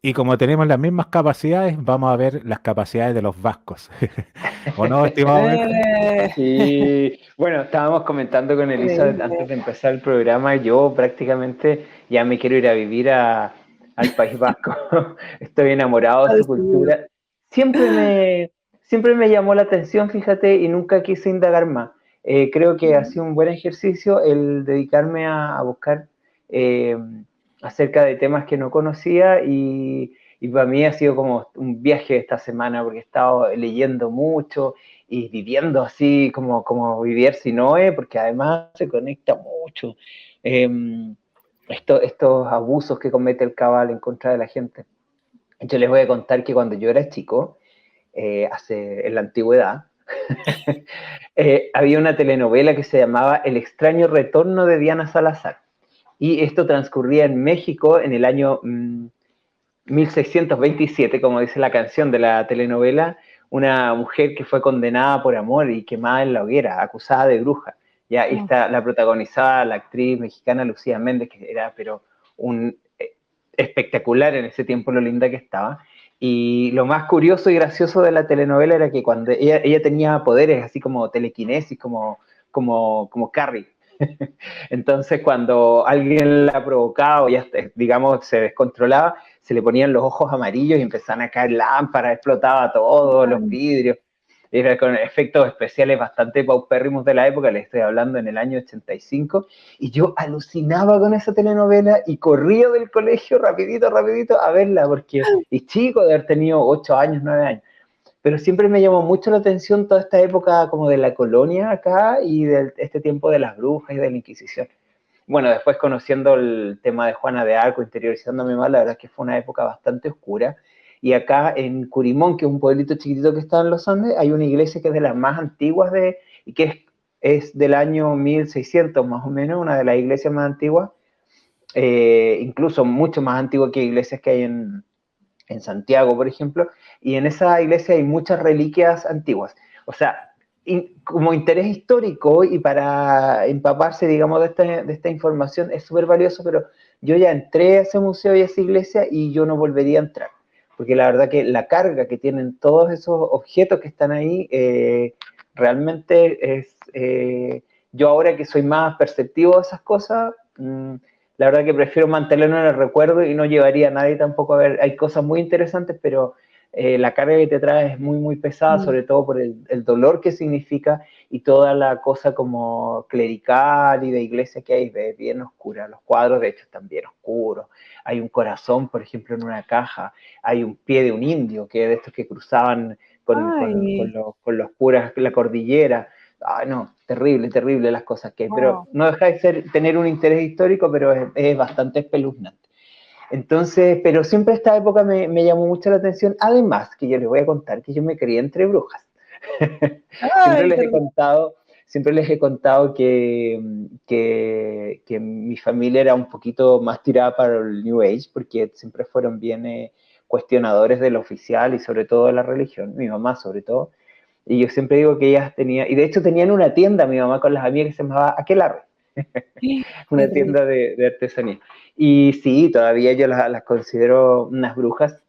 Y como tenemos las mismas capacidades, vamos a ver las capacidades de los vascos. ¿O no, estimado Benja? Eh, Sí, bueno, estábamos comentando con Elizabeth antes de empezar el programa, yo prácticamente ya me quiero ir a vivir al País Vasco. Estoy enamorado de su cultura. Siempre me, siempre me llamó la atención, fíjate, y nunca quise indagar más. Creo que ha sido un buen ejercicio el dedicarme a buscar eh, acerca de temas que no conocía y para mí ha sido como un viaje esta semana porque he estado leyendo mucho y viviendo así como vivir Sinoe, porque además se conecta mucho eh, estos abusos que comete el cabal en contra de la gente. Yo les voy a contar que cuando yo era chico, en la antigüedad, había una telenovela que se llamaba El extraño retorno de Diana Salazar. Y esto transcurría en México en el año 1627, como dice la canción de la telenovela, una mujer que fue condenada por amor y quemada en la hoguera, acusada de bruja. Ya, y esta, la protagonizaba la actriz mexicana Lucía Méndez, que era pero un espectacular en ese tiempo lo linda que estaba. Y lo más curioso y gracioso de la telenovela era que cuando ella tenía poderes así como telequinesis, como Carrie. Entonces, cuando alguien la provocaba o ya, digamos, se descontrolaba, se le ponían los ojos amarillos y empezaban a caer lámparas, explotaba todo, los vidrios. Era con efectos especiales bastante paupérrimos de la época, le estoy hablando en el año 85, y yo alucinaba con esa telenovela y corría del colegio rapidito, rapidito a verla, porque, y chico, de haber tenido 8 años, 9 años, pero siempre me llamó mucho la atención toda esta época como de la colonia acá y de este tiempo de las brujas y de la Inquisición. Bueno, después conociendo el tema de Juana de Arco, interiorizándome más, la verdad es que fue una época bastante oscura. Y acá en Curimón, que es un pueblito chiquitito que está en los Andes, hay una iglesia que es de las más antiguas y que es del año 1600 más o menos, una de las iglesias más antiguas, incluso mucho más antigua que iglesias que hay en Santiago, por ejemplo, y en esa iglesia hay muchas reliquias antiguas. O sea, como interés histórico y para empaparse, digamos, de esta información es súper valioso, pero yo ya entré a ese museo y a esa iglesia y yo no volvería a entrar, porque la verdad que la carga que tienen todos esos objetos que están ahí realmente es... yo ahora que soy más perceptivo de esas cosas, la verdad que prefiero mantenerlo en el recuerdo y no llevaría a nadie tampoco a ver. Hay cosas muy interesantes, pero la carga que te trae es muy, muy pesada, sobre todo por el dolor que significa y toda la cosa como clerical y de iglesia que hay, bien oscura. Los cuadros, de hecho, están bien oscuros. Hay un corazón, por ejemplo, en una caja. Hay un pie de un indio, que de estos que cruzaban Ay, con los curas la cordillera. Ay, no, terrible, terrible las cosas que hay, pero no. no deja de tener un interés histórico, pero es bastante espeluznante. Entonces, pero siempre esta época me llamó mucho la atención, además que yo les voy a contar que yo me crié entre brujas. siempre Ay, les he contado, siempre les he contado que mi familia era un poquito más tirada para el New Age, porque siempre fueron bien cuestionadores del oficial y sobre todo de la religión, mi mamá sobre todo. Y yo siempre digo que ellas tenían, y de hecho tenían una tienda, mi mamá con las amigas, que se llamaba Aquelarre, una tienda de artesanía. Y sí, todavía yo las considero unas brujas.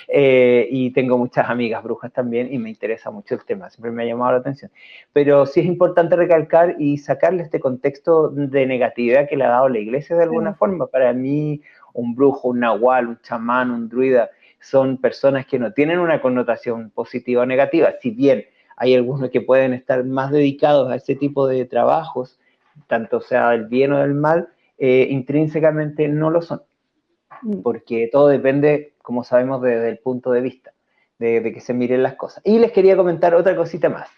Y tengo muchas amigas brujas también y me interesa mucho el tema, siempre me ha llamado la atención. Pero sí es importante recalcar y sacarle este contexto de negatividad que le ha dado la iglesia de alguna forma. Para mí, un brujo, un nahual, un chamán, un druida, son personas que no tienen una connotación positiva o negativa, si bien hay algunos que pueden estar más dedicados a ese tipo de trabajos, tanto sea del bien o del mal, intrínsecamente no lo son, porque todo depende, como sabemos, desde el punto de vista, de que se miren las cosas. Y les quería comentar otra cosita más.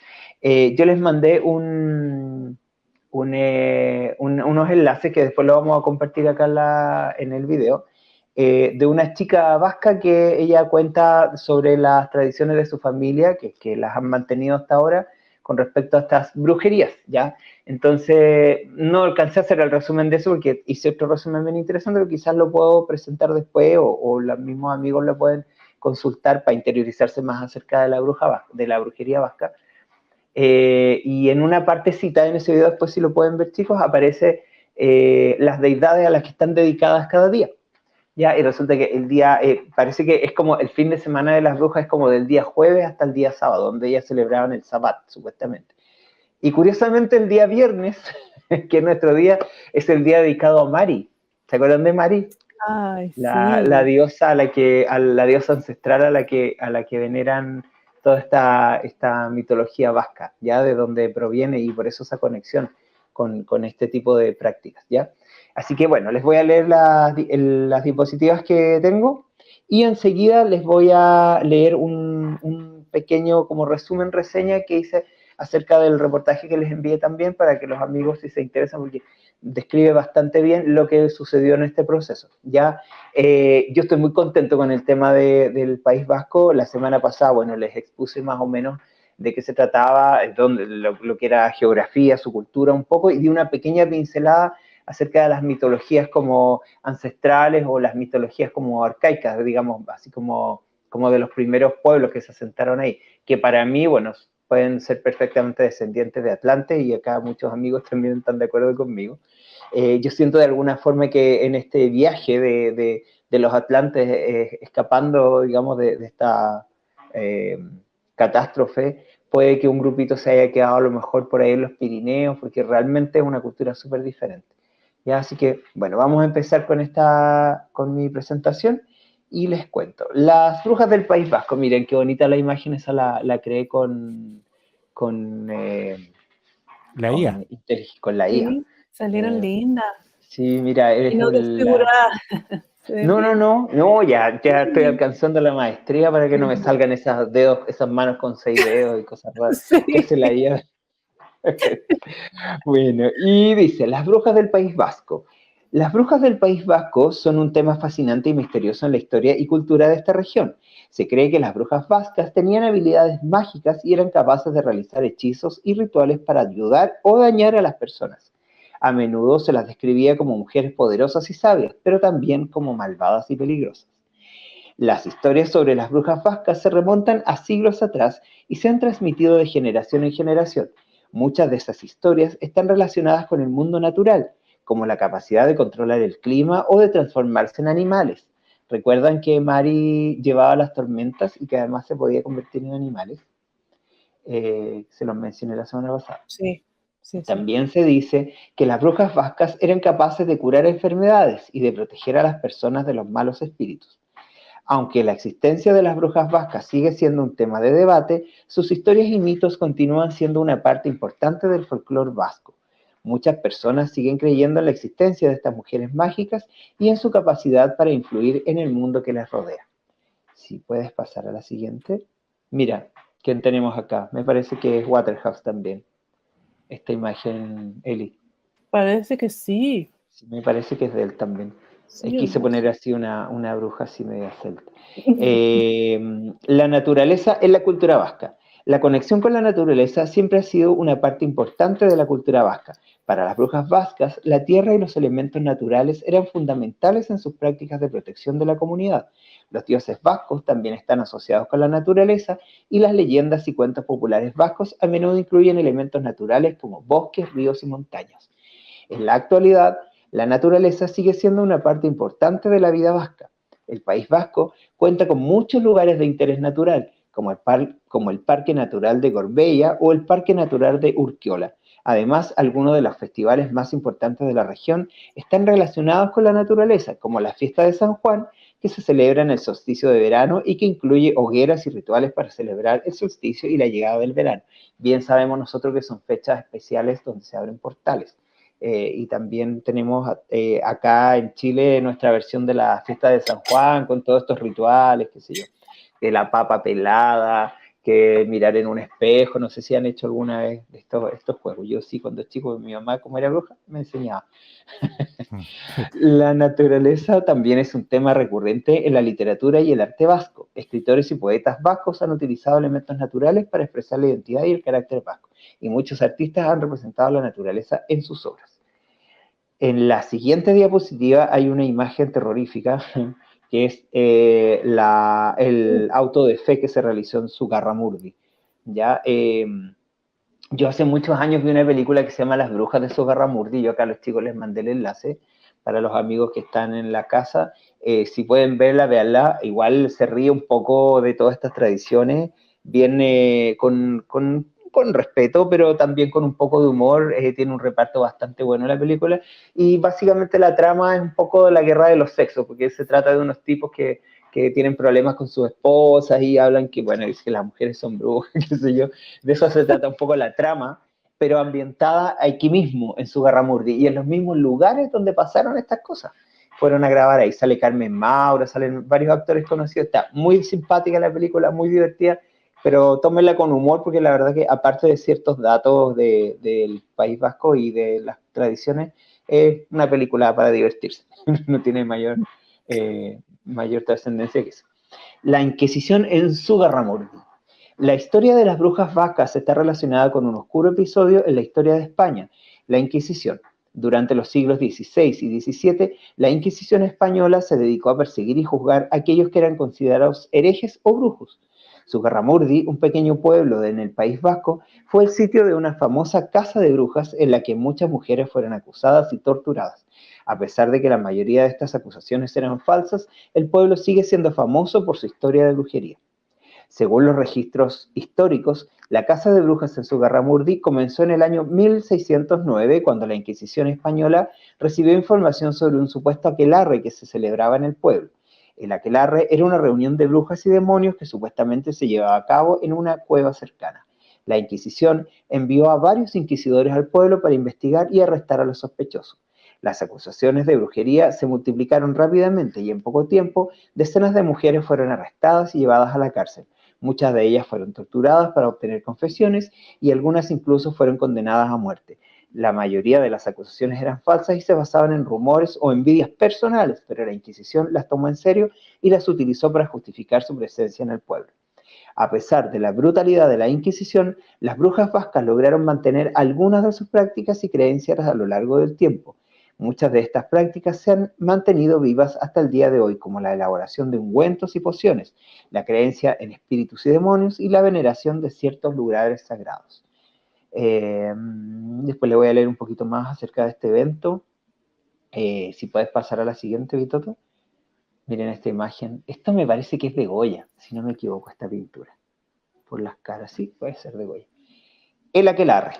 Yo les mandé unos enlaces que después lo vamos a compartir acá en el video, de una chica vasca que ella cuenta sobre las tradiciones de su familia, que las han mantenido hasta ahora, con respecto a estas brujerías, ¿ya? Entonces, no alcancé a hacer el resumen de eso porque hice otro resumen bien interesante, pero quizás lo puedo presentar después o los mismos amigos lo pueden consultar para interiorizarse más acerca de de la brujería vasca. Y en una partecita en ese video, después si lo pueden ver chicos, aparece las deidades a las que están dedicadas cada día. Ya, y resulta que el día, parece que es como el fin de semana de las brujas, es como del día jueves hasta el día sábado, donde ellas celebraban el Sabbat, supuestamente. Y curiosamente el día viernes, que es nuestro día, es el día dedicado a Mari. ¿Se acuerdan de Mari? Ay, La sí. diosa la diosa ancestral a la que veneran toda esta mitología vasca, ¿ya? De donde proviene y por eso esa conexión con este tipo de prácticas, ¿ya? Así que bueno, les voy a leer las diapositivas que tengo y enseguida les voy a leer un pequeño como resumen, reseña que hice acerca del reportaje que les envié también para que los amigos, si se interesan, porque describe bastante bien lo que sucedió en este proceso. Ya, yo estoy muy contento con el tema del País Vasco. La semana pasada, bueno, les expuse más o menos de qué se trataba, lo que era geografía, su cultura un poco, y di una pequeña pincelada acerca de las mitologías como ancestrales o las mitologías como arcaicas, digamos, así como de los primeros pueblos que se asentaron ahí, que para mí, bueno, pueden ser perfectamente descendientes de Atlante, y acá muchos amigos también están de acuerdo conmigo. Yo siento de alguna forma que en este viaje de los Atlantes, escapando, digamos, de esta catástrofe, puede que un grupito se haya quedado a lo mejor por ahí en los Pirineos, porque realmente es una cultura súper diferente. ¿Ya? Así que, bueno, vamos a empezar con mi presentación y les cuento. Las brujas del País Vasco, miren qué bonita la imagen, esa la creé con La IA. con la IA. Sí, salieron lindas Sí, mira, y no desfiguradas. Se ven No, bien. ya estoy alcanzando la maestría para que no me salgan esos dedos, esas manos con 6 dedos y cosas raras que Sí. hace la IA. Bueno, y dice, las brujas del País Vasco. Las brujas del País Vasco son un tema fascinante y misterioso en la historia y cultura de esta región. Se cree que las brujas vascas tenían habilidades mágicas y eran capaces de realizar hechizos y rituales para ayudar o dañar a las personas. A menudo se las describía como mujeres poderosas y sabias, pero también como malvadas y peligrosas. Las historias sobre las brujas vascas se remontan a siglos atrás y se han transmitido de generación en generación. Muchas de esas historias están relacionadas con el mundo natural, como la capacidad de controlar el clima o de transformarse en animales. ¿Recuerdan que Mari llevaba las tormentas y que además se podía convertir en animales? Se los mencioné la semana pasada. Sí, sí, sí. También se dice que las brujas vascas eran capaces de curar enfermedades y de proteger a las personas de los malos espíritus. Aunque la existencia de las brujas vascas sigue siendo un tema de debate, sus historias y mitos continúan siendo una parte importante del folclore vasco. Muchas personas siguen creyendo en la existencia de estas mujeres mágicas y en su capacidad para influir en el mundo que les rodea. Si puedes pasar a la siguiente. Mira, ¿quién tenemos acá? Me parece que es Waterhouse también. Esta imagen, Eli. Parece que sí. Sí, me parece que es de él también. Sí, Quise hermoso. poner así una bruja así media celta. La naturaleza en la cultura vasca. La conexión con la naturaleza siempre ha sido una parte importante de la cultura vasca. Para las brujas vascas, la tierra y los elementos naturales eran fundamentales en sus prácticas de protección de la comunidad. Los dioses vascos también están asociados con la naturaleza y las leyendas y cuentos populares vascos a menudo incluyen elementos naturales como bosques, ríos y montañas. En la actualidad, la naturaleza sigue siendo una parte importante de la vida vasca. El País Vasco cuenta con muchos lugares de interés natural, como el Parque Natural de Gorbea o el Parque Natural de Urquiola. Además, algunos de los festivales más importantes de la región están relacionados con la naturaleza, como la Fiesta de San Juan, que se celebra en el solsticio de verano y que incluye hogueras y rituales para celebrar el solsticio y la llegada del verano. Bien sabemos nosotros que son fechas especiales donde se abren portales. Y también tenemos acá en Chile nuestra versión de la fiesta de San Juan, con todos estos rituales, qué sé yo, de la papa pelada, que mirar en un espejo, no sé si han hecho alguna vez de estos juegos. Yo sí, cuando chico, mi mamá, como era bruja, me enseñaba. La naturaleza también es un tema recurrente en la literatura y el arte vasco. Escritores y poetas vascos han utilizado elementos naturales para expresar la identidad y el carácter vasco, y muchos artistas han representado la naturaleza en sus obras. En la siguiente diapositiva hay una imagen terrorífica que es el auto de fe que se realizó en Zugarramurdi. ¿Ya? Yo hace muchos años vi una película que se llama Las Brujas de Zugarramurdi, yo acá a los chicos les mandé el enlace para los amigos que están en la casa. Si pueden verla, véanla. Igual se ríe un poco de todas estas tradiciones. Viene con respeto, pero también con un poco de humor. Tiene un reparto bastante bueno la película. Y básicamente la trama es un poco de la guerra de los sexos, porque se trata de unos tipos que tienen problemas con sus esposas y hablan que, bueno, es que las mujeres son brujas, qué sé yo. De eso se trata un poco la trama, pero ambientada aquí mismo, en Zugarramurdi, y en los mismos lugares donde pasaron estas cosas. Fueron a grabar ahí, sale Carmen Maura, salen varios actores conocidos, está muy simpática la película, muy divertida, pero tómenla con humor, porque la verdad que aparte de ciertos datos del País Vasco y de las tradiciones, es una película para divertirse, no tiene mayor trascendencia que eso. La Inquisición en Zugarramurdi. La historia de las brujas vascas está relacionada con un oscuro episodio en la historia de España, la Inquisición. Durante los siglos XVI y XVII, la Inquisición española se dedicó a perseguir y juzgar a aquellos que eran considerados herejes o brujos. Zugarramurdi, un pequeño pueblo en el País Vasco, fue el sitio de una famosa casa de brujas en la que muchas mujeres fueron acusadas y torturadas. A pesar de que la mayoría de estas acusaciones eran falsas, el pueblo sigue siendo famoso por su historia de brujería. Según los registros históricos, la caza de brujas en Zugarramurdi comenzó en el año 1609, cuando la Inquisición española recibió información sobre un supuesto aquelarre que se celebraba en el pueblo. El aquelarre era una reunión de brujas y demonios que supuestamente se llevaba a cabo en una cueva cercana. La Inquisición envió a varios inquisidores al pueblo para investigar y arrestar a los sospechosos. Las acusaciones de brujería se multiplicaron rápidamente y en poco tiempo decenas de mujeres fueron arrestadas y llevadas a la cárcel. Muchas de ellas fueron torturadas para obtener confesiones y algunas incluso fueron condenadas a muerte. La mayoría de las acusaciones eran falsas y se basaban en rumores o envidias personales, pero la Inquisición las tomó en serio y las utilizó para justificar su presencia en el pueblo. A pesar de la brutalidad de la Inquisición, las brujas vascas lograron mantener algunas de sus prácticas y creencias a lo largo del tiempo. Muchas de estas prácticas se han mantenido vivas hasta el día de hoy, como la elaboración de ungüentos y pociones, la creencia en espíritus y demonios y la veneración de ciertos lugares sagrados. Después le voy a leer un poquito más acerca de este evento. Si puedes pasar a la siguiente, Vitoto. Miren esta imagen. Esto me parece que es de Goya, si no me equivoco, esta pintura. Por las caras, sí, puede ser de Goya. El aquelarre.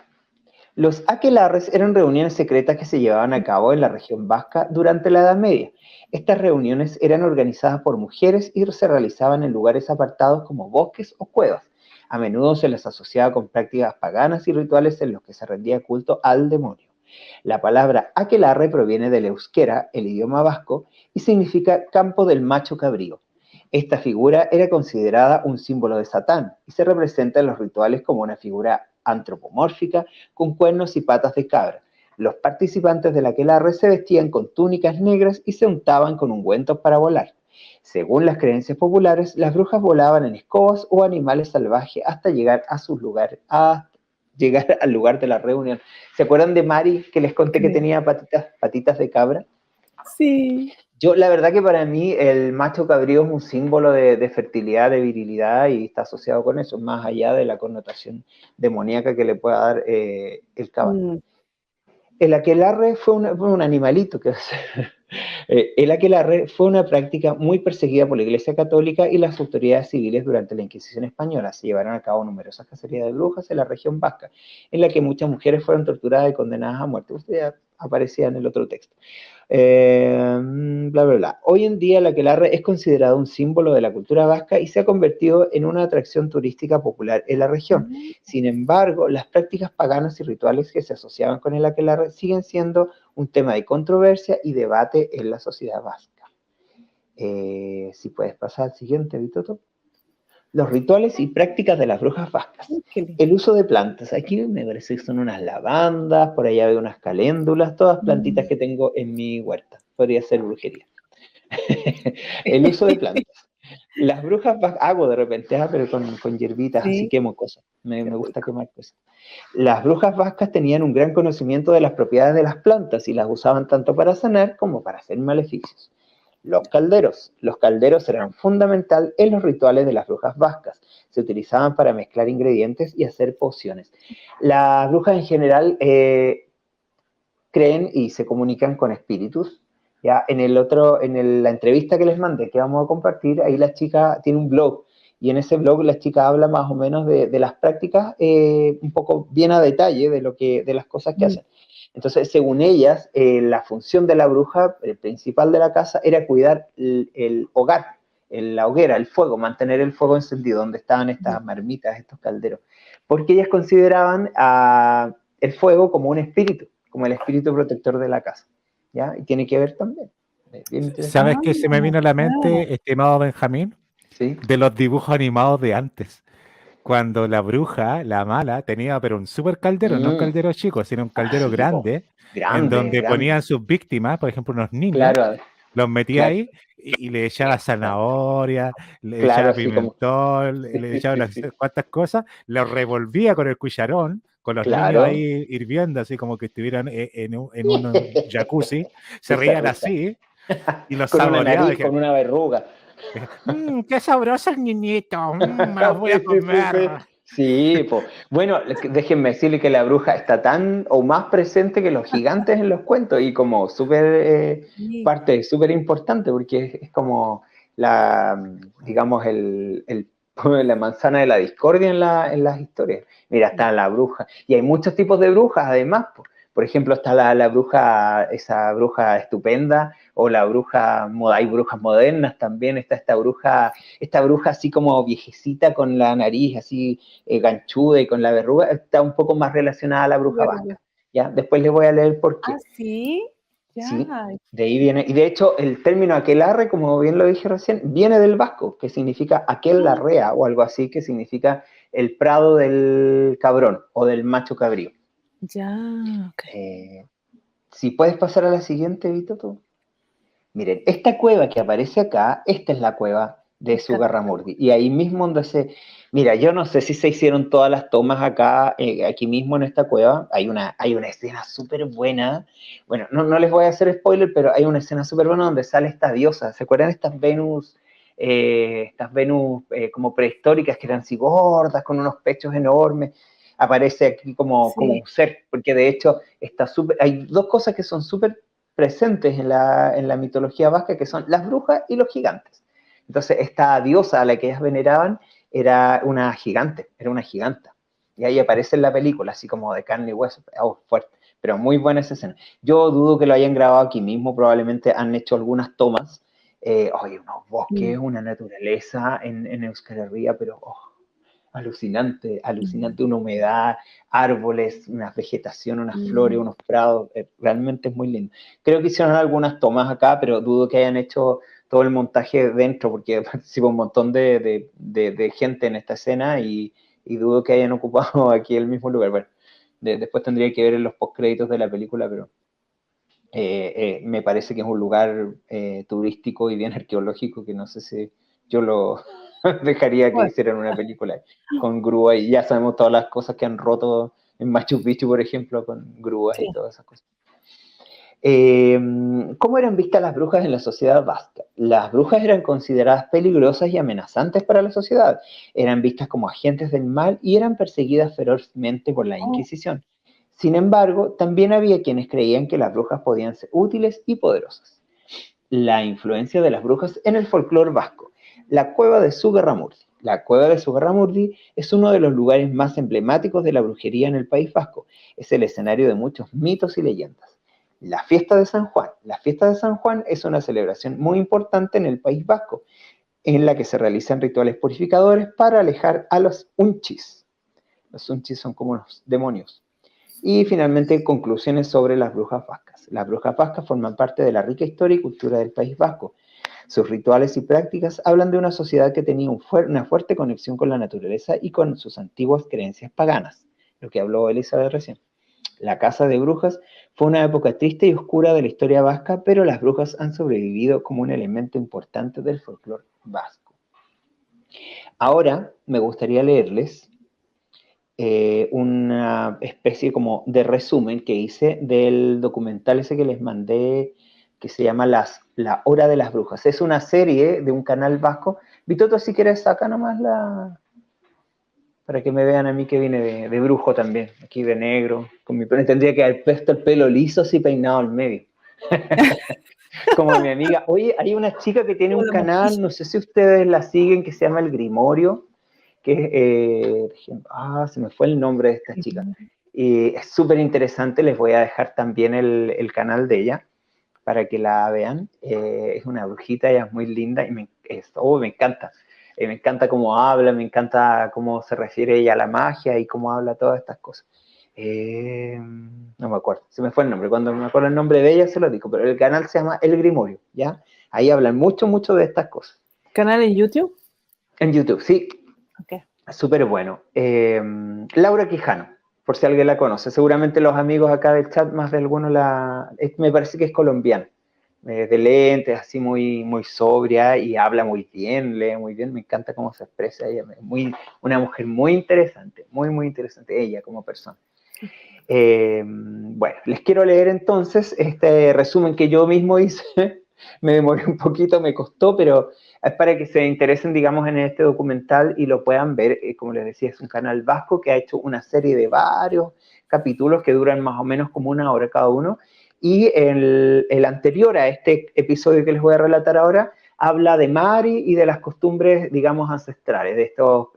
Los aquelarres eran reuniones secretas que se llevaban a cabo en la región vasca durante la Edad Media. Estas reuniones eran organizadas por mujeres y se realizaban en lugares apartados como bosques o cuevas. A menudo se les asociaba con prácticas paganas y rituales en los que se rendía culto al demonio. La palabra aquelarre proviene del euskera, el idioma vasco, y significa campo del macho cabrío. Esta figura era considerada un símbolo de Satán y se representa en los rituales como una figura antropomórfica con cuernos y patas de cabra. Los participantes del aquelarre se vestían con túnicas negras y se untaban con ungüentos para volar. Según las creencias populares, las brujas volaban en escobas o animales salvajes hasta llegar a sus lugares, llegar al lugar de la reunión. ¿Se acuerdan de Mari, que les conté que tenía patitas de cabra? Sí. Yo, la verdad que para mí el macho cabrío es un símbolo de fertilidad, de virilidad, y está asociado con eso, más allá de la connotación demoníaca que le pueda dar el caballo. El aquelarre fue un animalito que el aquelarre fue una práctica muy perseguida por la Iglesia Católica y las autoridades civiles durante la Inquisición española. Se llevaron a cabo numerosas cacerías de brujas en la región vasca, en la que muchas mujeres fueron torturadas y condenadas a muerte. Usted ya aparecía en el otro texto. Bla, bla, bla. Hoy en día el aquelarre es considerado un símbolo de la cultura vasca y se ha convertido en una atracción turística popular en la región. Sin embargo, las prácticas paganas y rituales que se asociaban con el aquelarre siguen siendo un tema de controversia y debate en la sociedad vasca. Si puedes pasar al siguiente, Vitoto. Los rituales y prácticas de las brujas vascas. El uso de plantas. Aquí me parece que son unas lavandas, por allá veo unas caléndulas, todas plantitas que tengo en mi huerta. Podría ser brujería. El uso de plantas. Las brujas vascas, hago de repente, pero con hierbitas, sí. Así quemo cosas. Me gusta quemar cosas. Las brujas vascas tenían un gran conocimiento de las propiedades de las plantas y las usaban tanto para sanar como para hacer maleficios. Los calderos. Los calderos eran fundamental en los rituales de las brujas vascas. Se utilizaban para mezclar ingredientes y hacer pociones. Las brujas en general creen y se comunican con espíritus. Ya, la entrevista que les mandé, que vamos a compartir, ahí la chica tiene un blog, y en ese blog la chica habla más o menos de las prácticas, un poco bien a detalle de las cosas que hacen. Entonces, según ellas, la función de la bruja principal de la casa era cuidar el hogar, la hoguera, el fuego, mantener el fuego encendido, donde estaban estas marmitas, estos calderos, porque ellas consideraban el fuego como un espíritu, como el espíritu protector de la casa, ¿ya? Y tiene que ver también. Bien interesante. ¿Sabes qué se me vino a la mente, estimado Benjamín? Sí. De los dibujos animados de antes. Cuando la bruja, la mala, tenía pero un super caldero, no un caldero chico, sino un caldero Sí, grande, en donde ponían sus víctimas, por ejemplo, unos niños, Claro, los metía claro, ahí y le echaba zanahoria, le claro, echaba así como, pimentón, le echaba unas cuantas cosas, los revolvía con el cucharón, con los niños claro. ahí hirviendo, así como que estuvieran en un jacuzzi, se Risa, reían risa. así y los Con una saboreaban. nariz, con una verruga. Qué sabroso el niñito, me los voy a Sí, sí, sí, comer. sí. Sí, pues. Bueno, déjenme decirle que la bruja está tan o más presente que los gigantes en los cuentos y como súper parte súper importante porque es como digamos, la manzana de la discordia en las historias. Mira, está la bruja y hay muchos tipos de brujas además. Por ejemplo, está la bruja, esa bruja estupenda, o la bruja, hay brujas modernas también, está esta bruja así como viejecita con la nariz así ganchuda y con la verruga, está un poco más relacionada a la bruja vasca. ¿Ya? Después les voy a leer por qué. Ah, sí, ya. Sí, de ahí viene, y de hecho el término aquelarre, como bien lo dije recién, viene del vasco, que significa aquelarrea o algo así, que significa el prado del cabrón o del macho cabrío. Ya, ok. Si puedes pasar a la siguiente, Vito, tú. Miren, esta cueva que aparece acá, esta es la cueva de Zugarramurdi. Y ahí mismo donde mira, yo no sé si se hicieron todas las tomas acá, aquí mismo en esta cueva. Hay una escena súper buena. Bueno, no les voy a hacer spoiler, pero hay una escena súper buena donde sale esta diosa. ¿Se acuerdan estas Venus como prehistóricas que eran así gordas, con unos pechos enormes? Aparece aquí como un ser, porque de hecho hay dos cosas que son súper presentes en la mitología vasca, que son las brujas y los gigantes. Entonces, esta diosa a la que ellas veneraban era una gigante, era una giganta. Y ahí aparece en la película, así como de carne y hueso, fuerte, pero muy buena esa escena. Yo dudo que lo hayan grabado aquí mismo, probablemente han hecho algunas tomas. Unos bosques, una naturaleza en Euskal Herria, pero alucinante, una humedad, árboles, una vegetación, unas flores, unos prados, realmente es muy lindo. Creo que hicieron algunas tomas acá, pero dudo que hayan hecho todo el montaje dentro, porque participó un montón de gente en esta escena y dudo que hayan ocupado aquí el mismo lugar. Bueno, después tendría que ver en los postcréditos de la película, pero me parece que es un lugar turístico y bien arqueológico que no sé si yo lo dejaría que hicieran una película con grúa y ya sabemos todas las cosas que han roto en Machu Picchu, por ejemplo, con grúas y todas esas cosas. ¿Cómo eran vistas las brujas en la sociedad vasca? Las brujas eran consideradas peligrosas y amenazantes para la sociedad. Eran vistas como agentes del mal y eran perseguidas ferozmente por la Inquisición. Sin embargo, también había quienes creían que las brujas podían ser útiles y poderosas. La influencia de las brujas en el folclore vasco. La cueva de Zugarramurdi. La cueva de Zugarramurdi es uno de los lugares más emblemáticos de la brujería en el País Vasco. Es el escenario de muchos mitos y leyendas. La fiesta de San Juan. La fiesta de San Juan es una celebración muy importante en el País Vasco, en la que se realizan rituales purificadores para alejar a los unchis. Los unchis son como los demonios. Y finalmente, conclusiones sobre las brujas vascas. Las brujas vascas forman parte de la rica historia y cultura del País Vasco. Sus rituales y prácticas hablan de una sociedad que tenía una fuerte conexión con la naturaleza y con sus antiguas creencias paganas, lo que habló Elizabeth recién. La caza de brujas fue una época triste y oscura de la historia vasca, pero las brujas han sobrevivido como un elemento importante del folclore vasco. Ahora me gustaría leerles una especie como de resumen que hice del documental ese que les mandé, que se llama La Hora de las Brujas. Es una serie de un canal vasco. Vitoto, si quieres, saca nomás para que me vean a mí que vine de brujo también, aquí de negro. Tendría que haber puesto el pelo liso así peinado al medio. Como mi amiga. Oye, hay una chica que tiene un Hola, canal, mosquilla. no sé si ustedes la siguen, que se llama El Grimorio, que se me fue el nombre de esta chica. Y es súper interesante, les voy a dejar también el canal de ella para que la vean. Es una brujita, ella es muy linda y me encanta. Me encanta cómo habla, me encanta cómo se refiere ella a la magia y cómo habla todas estas cosas. No me acuerdo, se me fue el nombre. Cuando me acuerdo el nombre de ella se lo digo, pero el canal se llama El Grimorio, ¿ya? Ahí hablan mucho, mucho de estas cosas. ¿Canal en YouTube? En YouTube, sí, Ok. súper bueno. Laura Quijano, por si alguien la conoce. Seguramente los amigos acá del chat, más de algunos me parece que es colombiana. De lentes, así muy, muy sobria y habla muy bien, lee muy bien. Me encanta cómo se expresa ella. Una mujer muy interesante, muy, muy interesante ella como persona. Bueno, les quiero leer entonces este resumen que yo mismo hice. Me demoré un poquito, me costó, pero es para que se interesen, digamos, en este documental y lo puedan ver. Como les decía, es un canal vasco que ha hecho una serie de varios capítulos que duran más o menos como 1 hora cada uno. Y el anterior a este episodio que les voy a relatar ahora habla de Mari y de las costumbres, digamos, ancestrales, de estos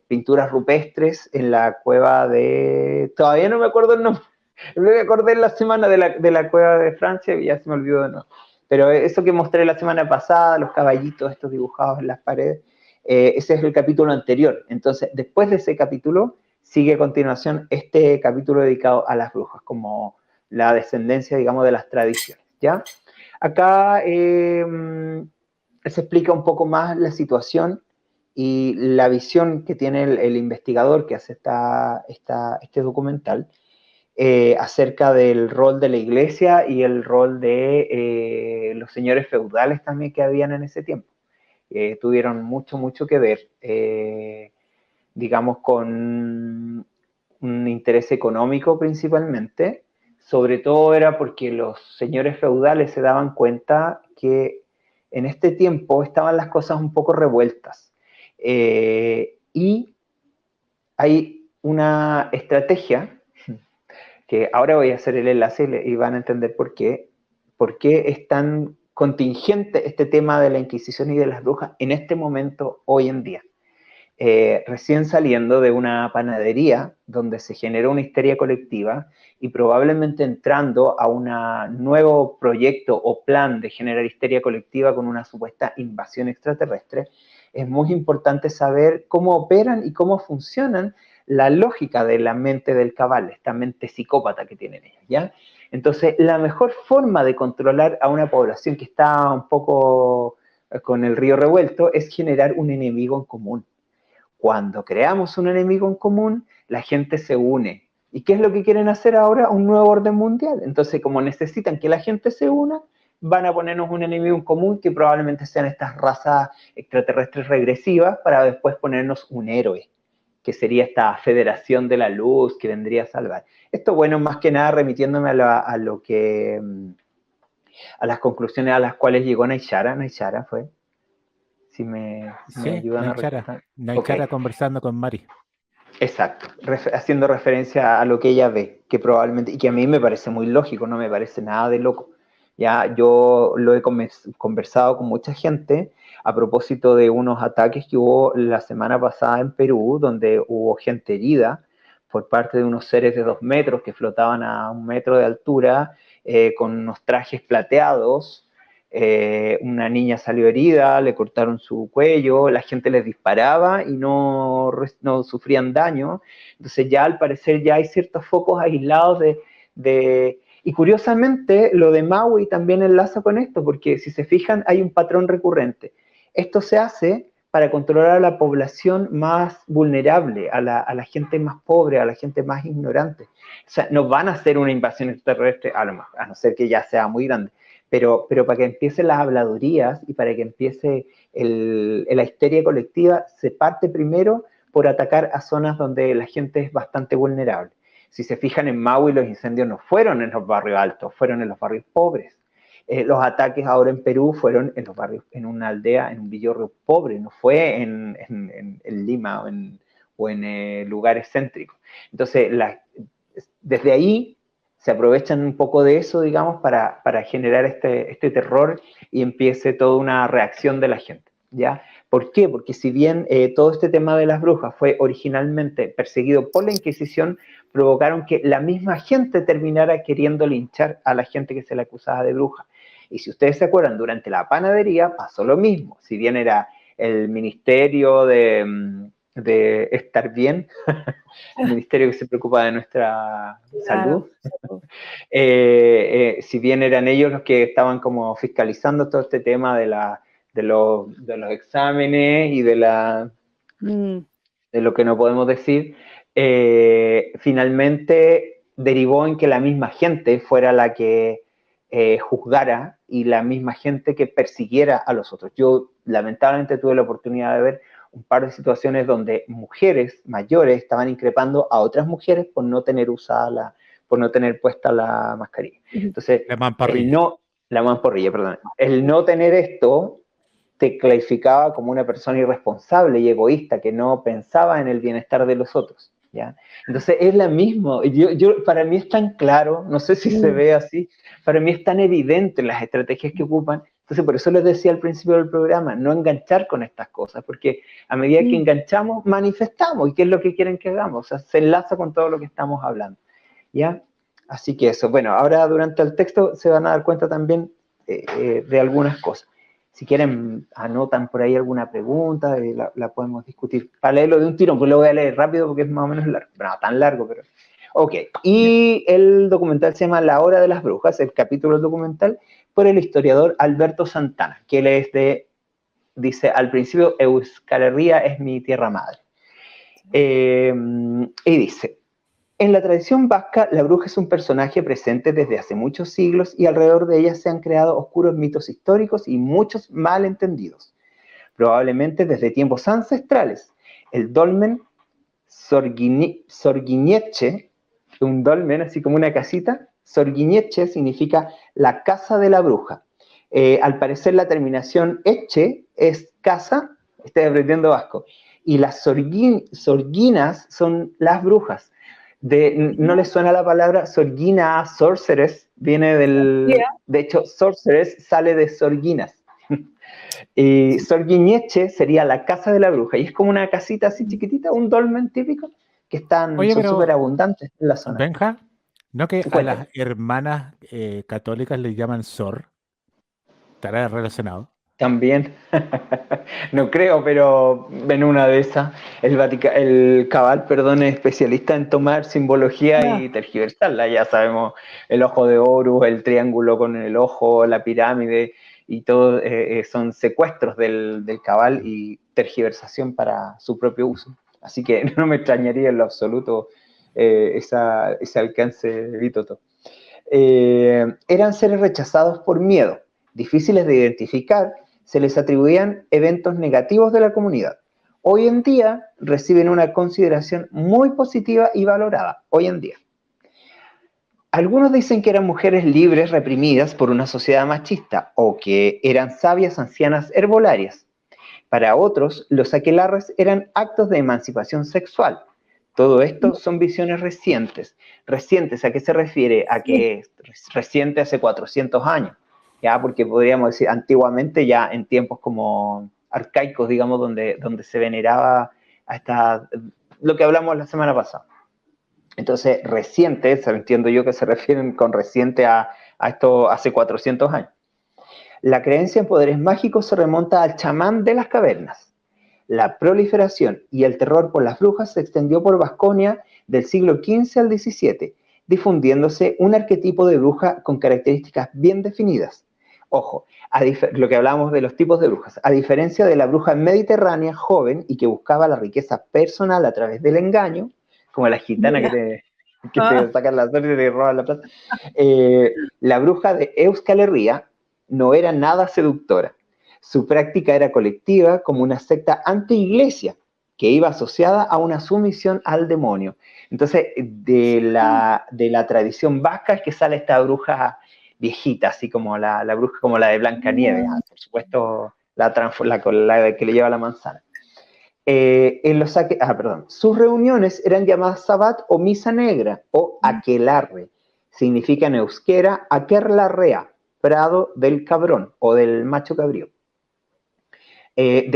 pinturas rupestres en la cueva de... Todavía no me acuerdo el nombre. Me acordé en la semana de la cueva de Francia y ya se me olvidó de nuevo. Pero eso que mostré la semana pasada, los caballitos estos dibujados en las paredes, ese es el capítulo anterior. Entonces, después de ese capítulo, sigue a continuación este capítulo dedicado a las brujas, como la descendencia, digamos, de las tradiciones, ¿ya? Acá se explica un poco más la situación y la visión que tiene el investigador que hace este documental acerca del rol de la iglesia y el rol de los señores feudales también que habían en ese tiempo. Tuvieron mucho, mucho que ver, digamos, con un interés económico principalmente. Sobre todo era porque los señores feudales se daban cuenta que en este tiempo estaban las cosas un poco revueltas. Y hay una estrategia que ahora voy a hacer el enlace y van a entender por qué es tan contingente este tema de la Inquisición y de las brujas en este momento, hoy en día. Recién saliendo de una panadería donde se generó una histeria colectiva y probablemente entrando a un nuevo proyecto o plan de generar histeria colectiva con una supuesta invasión extraterrestre, es muy importante saber cómo operan y cómo funcionan la lógica de la mente del cabal, esta mente psicópata que tienen ellos, ¿ya? Entonces, la mejor forma de controlar a una población que está un poco con el río revuelto es generar un enemigo en común. Cuando creamos un enemigo en común, la gente se une. ¿Y qué es lo que quieren hacer ahora? Un nuevo orden mundial. Entonces, como necesitan que la gente se una, van a ponernos un enemigo en común que probablemente sean estas razas extraterrestres regresivas para después ponernos un héroe, que sería esta Federación de la Luz que vendría a salvar. Esto, bueno, más que nada remitiéndome a las conclusiones a las cuales llegó Nayara. Nayara fue, si me Sí, ayudan a recordar. Naichara Ok. conversando con Mari. Exacto, haciendo referencia a lo que ella ve, que probablemente, y que a mí me parece muy lógico, no me parece nada de loco. Ya yo lo he conversado con mucha gente a propósito de unos ataques que hubo la semana pasada en Perú, donde hubo gente herida por parte de unos seres de 2 metros que flotaban a 1 metro de altura, con unos trajes plateados. Una niña salió herida, le cortaron su cuello, la gente les disparaba y no sufrían daño. Entonces ya al parecer ya hay ciertos focos aislados y curiosamente lo de Maui también enlaza con esto, porque si se fijan hay un patrón recurrente. Esto se hace para controlar a la población más vulnerable, a la gente más pobre, a la gente más ignorante. O sea, no van a hacer una invasión extraterrestre, a no ser que ya sea muy grande, pero para que empiecen las habladurías y para que empiece la histeria colectiva, se parte primero por atacar a zonas donde la gente es bastante vulnerable. Si se fijan en Maui, los incendios no fueron en los barrios altos, fueron en los barrios pobres. Los ataques ahora en Perú fueron en los barrios, en una aldea, en un villorrio pobre, no fue en Lima o en lugares céntricos. Entonces, desde ahí se aprovechan un poco de eso, digamos, para generar este terror y empiece toda una reacción de la gente, ¿ya? ¿Por qué? Porque si bien todo este tema de las brujas fue originalmente perseguido por la Inquisición, provocaron que la misma gente terminara queriendo linchar a la gente que se le acusaba de bruja. Y si ustedes se acuerdan, durante la panadería pasó lo mismo. Si bien era el ministerio de estar bien, el ministerio que se preocupa de nuestra salud, si bien eran ellos los que estaban como fiscalizando todo este tema de los exámenes y de lo que no podemos decir, finalmente derivó en que la misma gente fuera la que juzgara y la misma gente que persiguiera a los otros. Yo lamentablemente tuve la oportunidad de ver un par de situaciones donde mujeres mayores estaban increpando a otras mujeres por no tener por no tener puesta la mascarilla. Entonces, La mamparrilla. la mamporrilla, perdón. El no tener esto te clasificaba como una persona irresponsable y egoísta que no pensaba en el bienestar de los otros, ¿ya? Entonces es la misma. Para mí es tan claro, no sé si se ve así, para mí es tan evidente las estrategias que ocupan. Entonces por eso les decía al principio del programa, no enganchar con estas cosas, porque a medida que enganchamos, manifestamos. ¿Y qué es lo que quieren que hagamos? O sea, se enlaza con todo lo que estamos hablando, ¿ya? Así que eso. Bueno, ahora durante el texto se van a dar cuenta también de algunas cosas. Si quieren, anotan por ahí alguna pregunta y la podemos discutir. Para leerlo de un tirón, pues lo voy a leer rápido porque es más o menos largo. No tan largo, pero... Ok, y el documental se llama La Hora de las Brujas, el capítulo del documental, por el historiador Alberto Santana, que él es dice, al principio, Euskal Herria es mi tierra madre. Y dice... En la tradición vasca, la bruja es un personaje presente desde hace muchos siglos y alrededor de ella se han creado oscuros mitos históricos y muchos malentendidos. Probablemente desde tiempos ancestrales. El dolmen Sorguiñeche, un dolmen así como una casita, Sorguiñeche significa la casa de la bruja. Al parecer la terminación eche es casa, estoy aprendiendo vasco, y las sorguinas son las brujas. ¿No les suena la palabra sorguina, sorceress? Viene de hecho, sorceress sale de sorguinas. Y Sorguiñeche sería la casa de la bruja, y es como una casita así chiquitita, un dolmen típico, que son súper abundantes en la zona. Benja, ¿no que a Cuéntame. las hermanas católicas les llaman Sor? ¿Estará relacionado? También, no creo, pero en una de esas, el Cabal, perdón, es especialista en tomar simbología y tergiversarla. Ya sabemos, el ojo de Horus, el triángulo con el ojo, la pirámide, y todo son secuestros del Cabal y tergiversación para su propio uso. Así que no me extrañaría en lo absoluto ese alcance de Vítoto. Eran seres rechazados por miedo, difíciles de identificar, se les atribuían eventos negativos de la comunidad. Hoy en día reciben una consideración muy positiva y valorada, hoy en día. Algunos dicen que eran mujeres libres reprimidas por una sociedad machista o que eran sabias ancianas herbolarias. Para otros, los aquelarres eran actos de emancipación sexual. Todo esto son visiones recientes. ¿Recientes a qué se refiere? A que reciente hace 400 años. ¿Ya? Porque podríamos decir antiguamente, ya en tiempos como arcaicos, digamos, donde se veneraba lo que hablamos la semana pasada. Entonces, reciente, entiendo yo que se refieren con reciente a esto hace 400 años. La creencia en poderes mágicos se remonta al chamán de las cavernas. La proliferación y el terror por las brujas se extendió por Vasconia del siglo XV al XVII, difundiéndose un arquetipo de bruja con características bien definidas. Ojo, lo que hablábamos de los tipos de brujas, a diferencia de la bruja mediterránea joven y que buscaba la riqueza personal a través del engaño, como la gitana que te sacan la suerte y te roban la plata, la bruja de Euskal Herria no era nada seductora. Su práctica era colectiva, como una secta anti-iglesia, que iba asociada a una sumisión al demonio. Entonces, de la tradición vasca es que sale esta bruja viejita, así como la bruja como la de Blancanieves, por supuesto, la que le lleva la manzana. Sus reuniones eran llamadas sabbat o misa negra o aquelarre. significa en euskera aquerlarrea, prado del cabrón o del macho cabrío. Del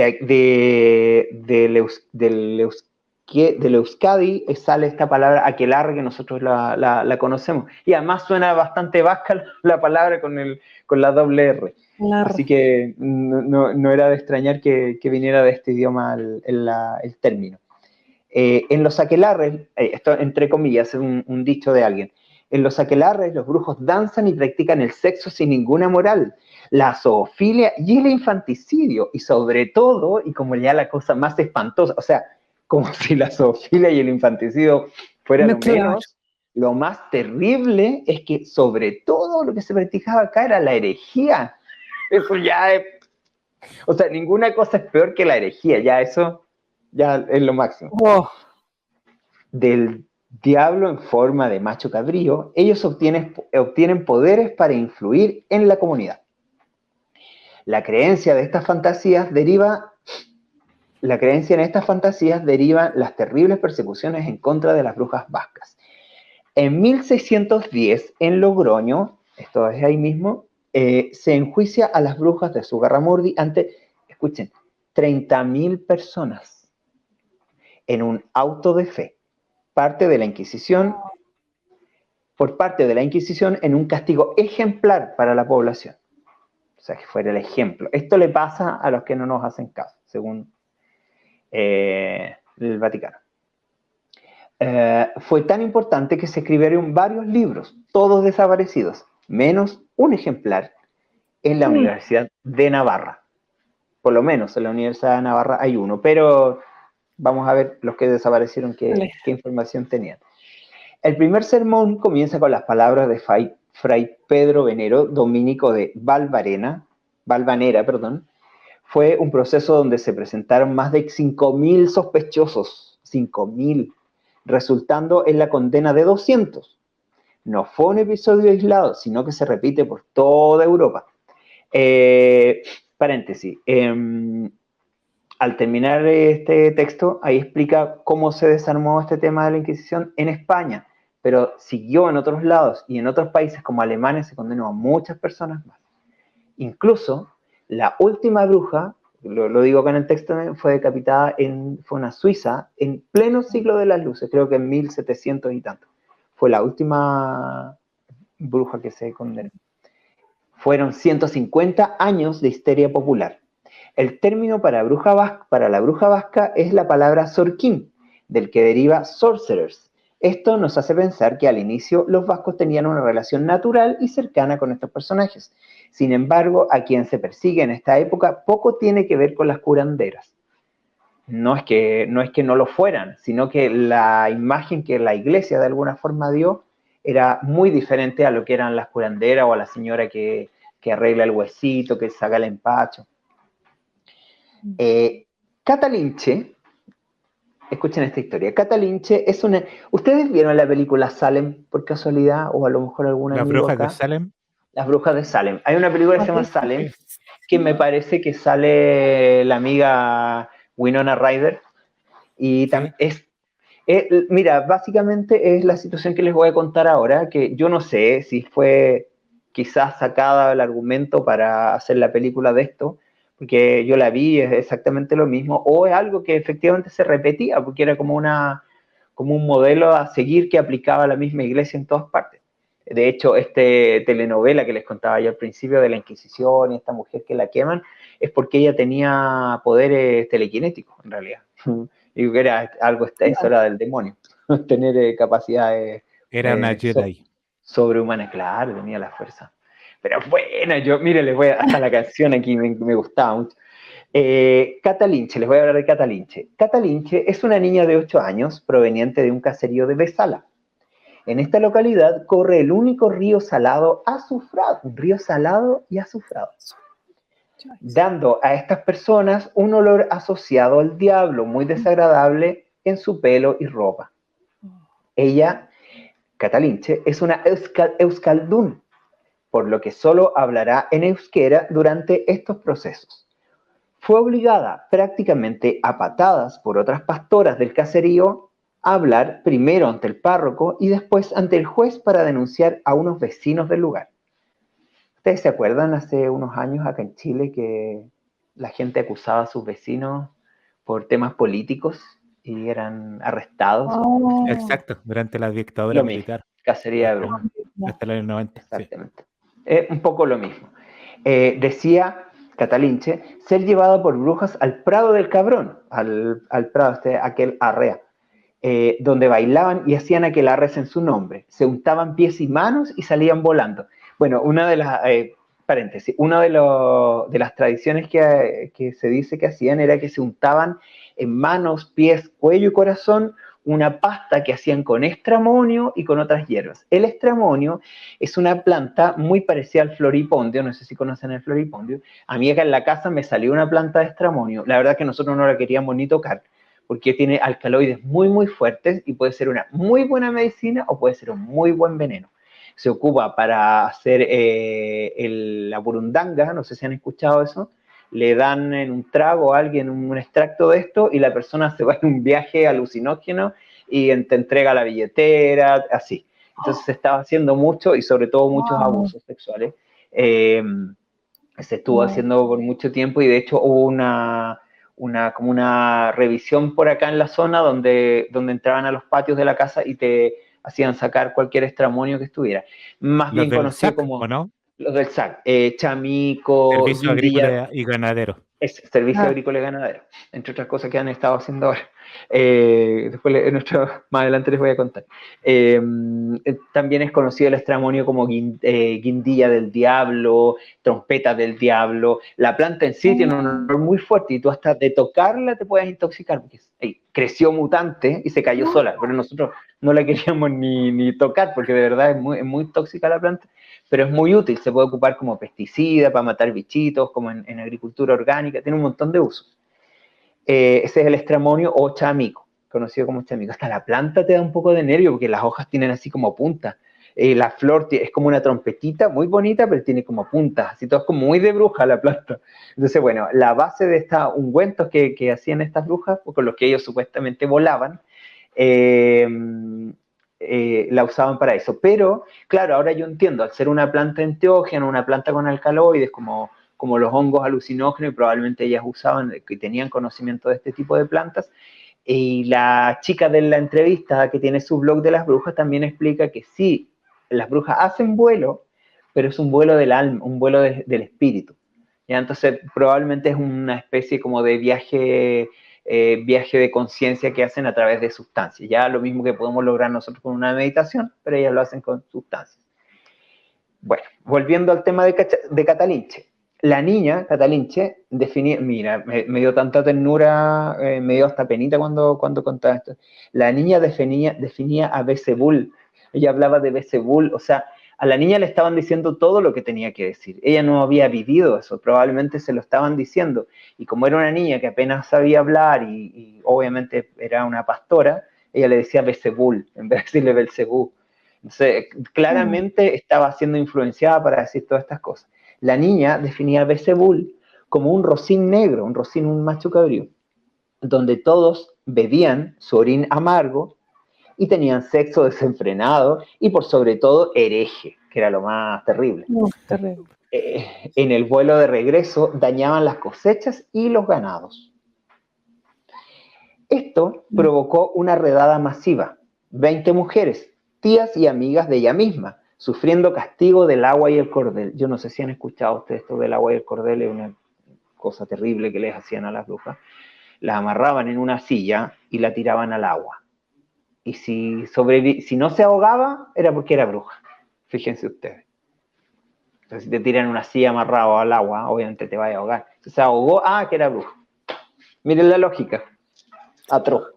Euskadi sale esta palabra aquelarre que nosotros la conocemos. Y además suena bastante vasca la palabra con la doble R. Así que no era de extrañar que viniera de este idioma el término. En los aquelarres, esto entre comillas, es un dicho de alguien, en los aquelarres los brujos danzan y practican el sexo sin ninguna moral, la zoofilia y el infanticidio, y sobre todo, y como ya la cosa más espantosa, o sea, como si la zoofilia y el infanticidio fuera lo menos, lo más terrible es que sobre todo lo que se practicaba acá era la herejía. Eso ya es, o sea, ninguna cosa es peor que la herejía, ya eso ya es lo máximo. Del diablo en forma de macho cabrío, ellos obtienen poderes para influir en la comunidad. La creencia en estas fantasías deriva las terribles persecuciones en contra de las brujas vascas. En 1610, en Logroño, esto es ahí mismo, se enjuicia a las brujas de Zugarramurdi ante, escuchen, 30.000 personas en un auto de fe, por parte de la Inquisición en un castigo ejemplar para la población. O sea, que fuera el ejemplo. Esto le pasa a los que no nos hacen caso, según el Vaticano. Fue tan importante que se escribieron varios libros, todos desaparecidos, menos un ejemplar en la Universidad de Navarra. Por lo menos en la Universidad de Navarra hay uno, pero vamos a ver los que desaparecieron qué información tenían. El primer sermón comienza con las palabras de Fray Pedro Venero, dominico de Valvanera. Fue un proceso donde se presentaron más de 5.000 sospechosos, 5.000, resultando en la condena de 200. No fue un episodio aislado, sino que se repite por toda Europa. Paréntesis. Al terminar este texto, ahí explica cómo se desarmó este tema de la Inquisición en España, pero siguió en otros lados y en otros países como Alemania se condenó a muchas personas más. Incluso la última bruja, lo digo acá en el texto, fue decapitada, fue una suiza en pleno siglo de las luces, creo que en 1700 y tanto. Fue la última bruja que se condenó. Fueron 150 años de histeria popular. El término para la bruja vasca es la palabra sorquín, del que deriva sorcerers. Esto nos hace pensar que al inicio los vascos tenían una relación natural y cercana con estos personajes. Sin embargo, a quien se persigue en esta época poco tiene que ver con las curanderas. No es que no lo fueran, sino que la imagen que la iglesia de alguna forma dio era muy diferente a lo que eran las curanderas o a la señora que arregla el huesito, que saca el empacho. Catalinche, escuchen esta historia. Catalinche es una... ¿Ustedes vieron la película Salem por casualidad? O a lo mejor alguna ¿Las brujas de Salem? Las brujas de Salem. Hay una película que se llama Salem, que me parece que sale la amiga Winona Ryder. Y también mira, básicamente es la situación que les voy a contar ahora, que yo no sé si fue quizás sacada el argumento para hacer la película de esto, porque yo la vi, es exactamente lo mismo, o es algo que efectivamente se repetía, porque era como un modelo a seguir que aplicaba la misma iglesia en todas partes. De hecho, telenovela que les contaba yo al principio de la Inquisición y esta mujer que la queman, es porque ella tenía poderes telequinéticos, en realidad. Digo que era algo, eso era del demonio, tener capacidades... Era una Jedi. Sobrehumana, claro, tenía la fuerza. Pero bueno, mire, les voy hasta la canción aquí, me gustaba mucho. Catalinche, les voy a hablar de Catalinche. Catalinche es una niña de 8 años proveniente de un caserío de Besala. En esta localidad corre el único río salado azufrado, un río salado y azufrado, dando a estas personas un olor asociado al diablo muy desagradable en su pelo y ropa. Ella, Catalinche, es una euskaldun, por lo que solo hablará en euskera durante estos procesos. Fue obligada prácticamente a patadas por otras pastoras del caserío a hablar primero ante el párroco y después ante el juez para denunciar a unos vecinos del lugar. ¿Ustedes se acuerdan hace unos años acá en Chile que la gente acusaba a sus vecinos por temas políticos y eran arrestados? Oh, Exacto, durante la dictadura Lo mismo, militar, cacería de hasta, brujas. hasta los años 90, sí. Exactamente. Un poco lo mismo. Decía Catalinche, ser llevado por brujas al Prado del Cabrón, al Prado, aquel arrea, donde bailaban y hacían aquel arres en su nombre. Se untaban pies y manos y salían volando. Bueno, una de las, paréntesis, una de las tradiciones que se dice que hacían era que se untaban en manos, pies, cuello y corazón una pasta que hacían con estramonio y con otras hierbas. El estramonio es una planta muy parecida al floripondio, no sé si conocen el floripondio. A mí acá en la casa me salió una planta de estramonio, la verdad es que nosotros no la queríamos ni tocar, porque tiene alcaloides muy, muy fuertes y puede ser una muy buena medicina o puede ser un muy buen veneno. Se ocupa para hacer la burundanga, no sé si han escuchado eso, le dan en un trago a alguien un extracto de esto y la persona se va en un viaje alucinógeno y te entrega la billetera, así. Entonces se estaba haciendo mucho y sobre todo muchos wow, abusos sexuales. Se estuvo wow. haciendo por mucho tiempo y de hecho hubo como una revisión por acá en la zona donde entraban a los patios de la casa y te hacían sacar cualquier estramonio que estuviera. Más Los bien del conocido SAC, ¿o como no? los del SAC, chamico, Servicio guindilla, Agrícola y Ganadero. es Servicio Ah, Agrícola y Ganadero, entre otras cosas que han estado haciendo ahora. Después, más adelante les voy a contar. También es conocido el estramonio como guindilla del diablo, trompeta del diablo. La planta en sí tiene un olor muy fuerte y tú hasta de tocarla te puedes intoxicar, porque creció mutante y se cayó sola, pero nosotros no la queríamos ni tocar porque de verdad es muy tóxica la planta, pero es muy útil, se puede ocupar como pesticida, para matar bichitos, como en agricultura orgánica, tiene un montón de usos. Ese es el estramonio o chamico, conocido como chamico. Hasta la planta te da un poco de nervio porque las hojas tienen así como puntas. La flor es como una trompetita muy bonita, pero tiene como puntas, así todo es como muy de bruja la planta. Entonces, bueno, la base de estos ungüentos que hacían estas brujas, con los que ellos supuestamente volaban, eh, la usaban para eso. Pero, claro, ahora yo entiendo, al ser una planta enteógena, una planta con alcaloides, como los hongos alucinógenos, y probablemente ellas usaban, que tenían conocimiento de este tipo de plantas. Y la chica de la entrevista que tiene su blog de las brujas también explica que sí, las brujas hacen vuelo, pero es un vuelo del alma, un vuelo del espíritu. ¿Ya? Entonces, probablemente es una especie como de viaje de conciencia que hacen a través de sustancias. Ya lo mismo que podemos lograr nosotros con una meditación, pero ellas lo hacen con sustancias. Bueno, volviendo al tema de Catalinche. La niña, Catalinche, definía, mira, me dio tanta ternura, me dio hasta penita cuando contaba esto. La niña definía a Belzebul. Ella hablaba de Belzebul, o sea, a la niña le estaban diciendo todo lo que tenía que decir. Ella no había vivido eso, probablemente se lo estaban diciendo. Y como era una niña que apenas sabía hablar y obviamente era una pastora, ella le decía Belzebul en vez de decirle Belzebú. Entonces, claramente estaba siendo influenciada para decir todas estas cosas. La niña definía a Belzebul como un rocín negro, un macho cabrío, donde todos bebían su orín amargo y tenían sexo desenfrenado y por sobre todo hereje, que era lo más terrible. no, terrible. En el vuelo de regreso dañaban las cosechas y los ganados. Esto provocó una redada masiva. 20 mujeres, tías y amigas de ella misma, sufriendo castigo del agua y el cordel. Yo no sé si han escuchado ustedes esto del agua y el cordel, es una cosa terrible que les hacían a las brujas. Las amarraban en una silla y la tiraban al agua. Y si no se ahogaba, era porque era bruja. Fíjense ustedes. Entonces, si te tiran una silla amarrado al agua, obviamente te va a ahogar. Si se ahogó, que era bruja. Miren la lógica. Atroz.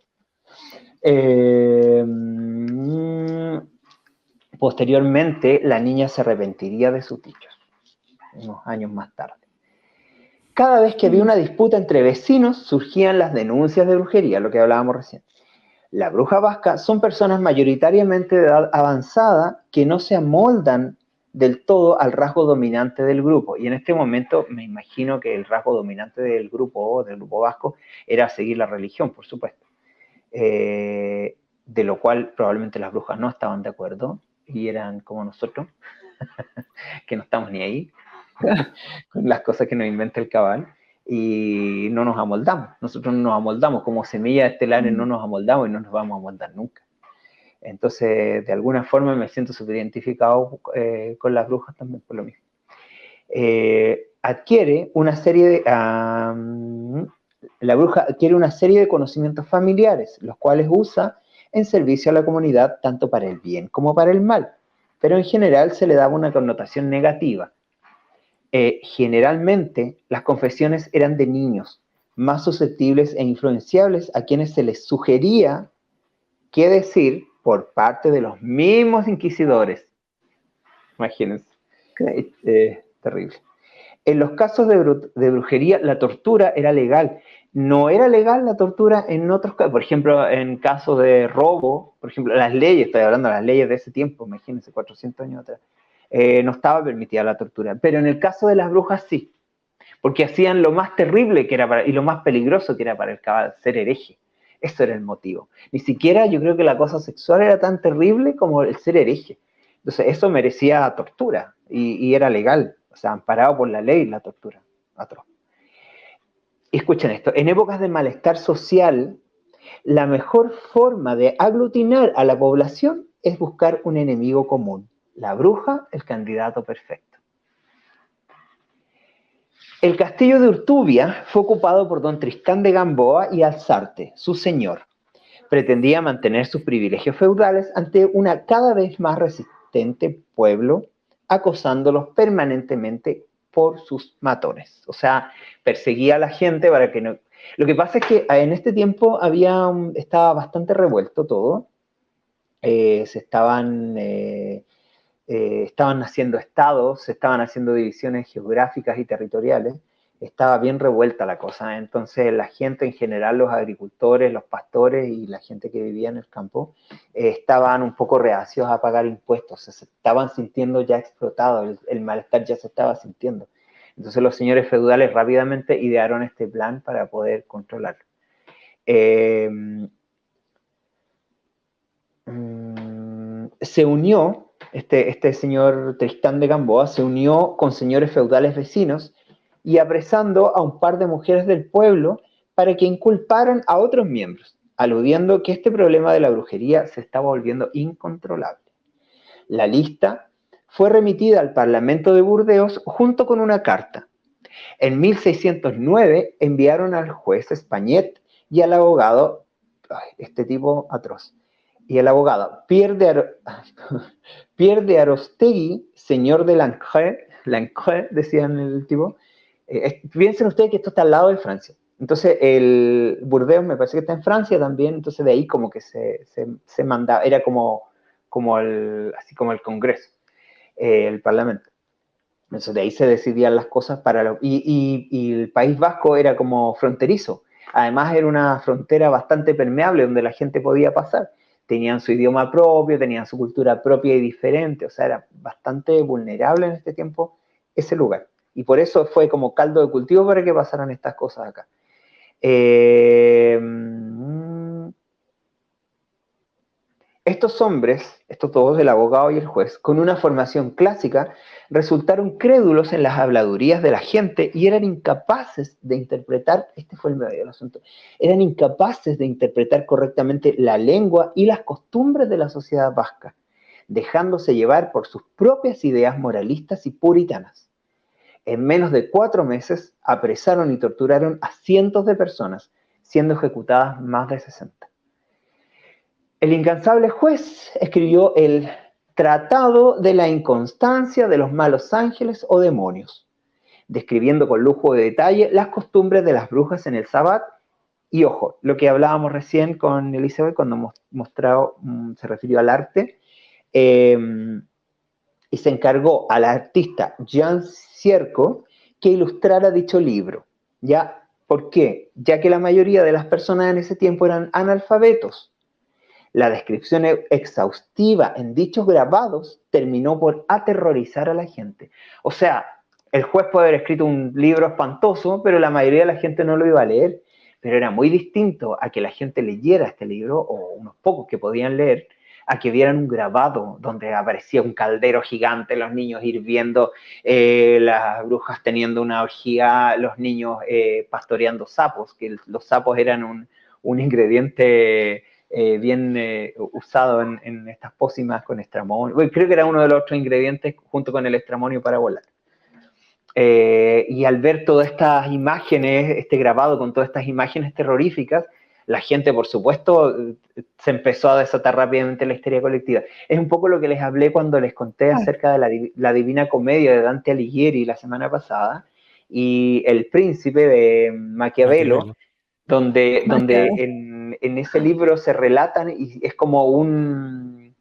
Posteriormente, la niña se arrepentiría de sus dichos, unos años más tarde. Cada vez que había una disputa entre vecinos, surgían las denuncias de brujería, lo que hablábamos recién. La bruja vasca son personas mayoritariamente de edad avanzada que no se amoldan del todo al rasgo dominante del grupo. Y en este momento me imagino que el rasgo dominante del grupo vasco era seguir la religión, por supuesto. de lo cual probablemente las brujas no estaban de acuerdo y eran como nosotros, que no estamos ni ahí con las cosas que nos inventa el cabal, y no nos amoldamos. Nosotros no nos amoldamos, como semillas estelares no nos amoldamos y no nos vamos a amoldar nunca. Entonces, de alguna forma me siento súper identificado con las brujas también por lo mismo. Adquiere una serie de... la bruja adquiere una serie de conocimientos familiares, los cuales usa en servicio a la comunidad tanto para el bien como para el mal, pero en general se le daba una connotación negativa. Generalmente las confesiones eran de niños, más susceptibles e influenciables, a quienes se les sugería qué decir por parte de los mismos inquisidores. Imagínense. Terrible. En los casos de brujería, la tortura era legal. No era legal la tortura en otros casos. Por ejemplo, en casos de robo, por ejemplo, las leyes, estoy hablando de las leyes de ese tiempo, imagínense, 400 años atrás, no estaba permitida la tortura. Pero en el caso de las brujas sí, porque hacían lo más terrible que era y lo más peligroso que era para el cabal, ser hereje. Eso era el motivo. Ni siquiera yo creo que la cosa sexual era tan terrible como el ser hereje. Entonces eso merecía tortura y era legal, o sea, amparado por la ley la tortura. Atroz. Y escuchen esto, en épocas de malestar social, la mejor forma de aglutinar a la población es buscar un enemigo común. La bruja, el candidato perfecto. El castillo de Urtubia fue ocupado por don Tristán de Gamboa y Alzarte, su señor. Pretendía mantener sus privilegios feudales ante una cada vez más resistente pueblo, acosándolos permanentemente por sus matones. O sea, perseguía a la gente para que no... Lo que pasa es que en este tiempo estaba bastante revuelto todo. Estaban haciendo estados, se estaban haciendo divisiones geográficas y territoriales. Estaba bien revuelta la cosa. Entonces la gente en general, los agricultores, los pastores y la gente que vivía en el campo, estaban un poco reacios a pagar impuestos. Se estaban sintiendo ya explotados, el malestar ya se estaba sintiendo. Entonces los señores feudales rápidamente idearon este plan para poder controlarlo. Se unió, este señor Tristán de Gamboa se unió con señores feudales vecinos y apresando a un par de mujeres del pueblo para que inculparan a otros miembros, aludiendo que este problema de la brujería se estaba volviendo incontrolable. La lista fue remitida al Parlamento de Burdeos junto con una carta. En 1609 enviaron al juez Españet y al abogado, este tipo atroz, y el abogado Pierre de Arostegui, señor de Lancre, decían el tipo. Piensen ustedes que esto está al lado de Francia. Entonces, el Burdeos me parece que está en Francia también, entonces de ahí como que se mandaba, era así como el Congreso, el Parlamento. Entonces de ahí se decidían las cosas y el País Vasco era como fronterizo. Además era una frontera bastante permeable donde la gente podía pasar. Tenían su idioma propio, tenían su cultura propia y diferente, o sea, era bastante vulnerable en este tiempo ese lugar. Y por eso fue como caldo de cultivo para que pasaran estas cosas acá. Estos hombres, estos dos, el abogado y el juez, con una formación clásica, resultaron crédulos en las habladurías de la gente y eran incapaces de interpretar, este fue el medio del asunto, eran incapaces de interpretar correctamente la lengua y las costumbres de la sociedad vasca, dejándose llevar por sus propias ideas moralistas y puritanas. En menos de 4 meses apresaron y torturaron a cientos de personas, siendo ejecutadas más de 60. El incansable juez escribió el Tratado de la Inconstancia de los Malos Ángeles o Demonios, describiendo con lujo de detalle las costumbres de las brujas en el Sabbat. Y ojo, lo que hablábamos recién con Elizabeth cuando se refirió al arte, y se encargó al artista Jan Cierco que ilustrara dicho libro. ¿Ya? ¿Por qué? Ya que la mayoría de las personas en ese tiempo eran analfabetos. La descripción exhaustiva en dichos grabados terminó por aterrorizar a la gente. O sea, el juez puede haber escrito un libro espantoso, pero la mayoría de la gente no lo iba a leer. pero era muy distinto a que la gente leyera este libro, o unos pocos que podían leer, a que vieran un grabado donde aparecía un caldero gigante, los niños hirviendo, las brujas teniendo una orgía, los niños pastoreando sapos, que los sapos eran un ingrediente bien usado en estas pócimas con estramonio. Bueno, creo que era uno de los otros ingredientes junto con el estramonio para volar. Y al ver todas estas imágenes, este grabado con todas estas imágenes terroríficas, la gente, por supuesto, se empezó a desatar rápidamente la histeria colectiva. Es un poco lo que les hablé cuando les conté acerca de la Divina Comedia de Dante Alighieri la semana pasada, y El Príncipe de Maquiavelo, donde en ese libro se relatan, y es como un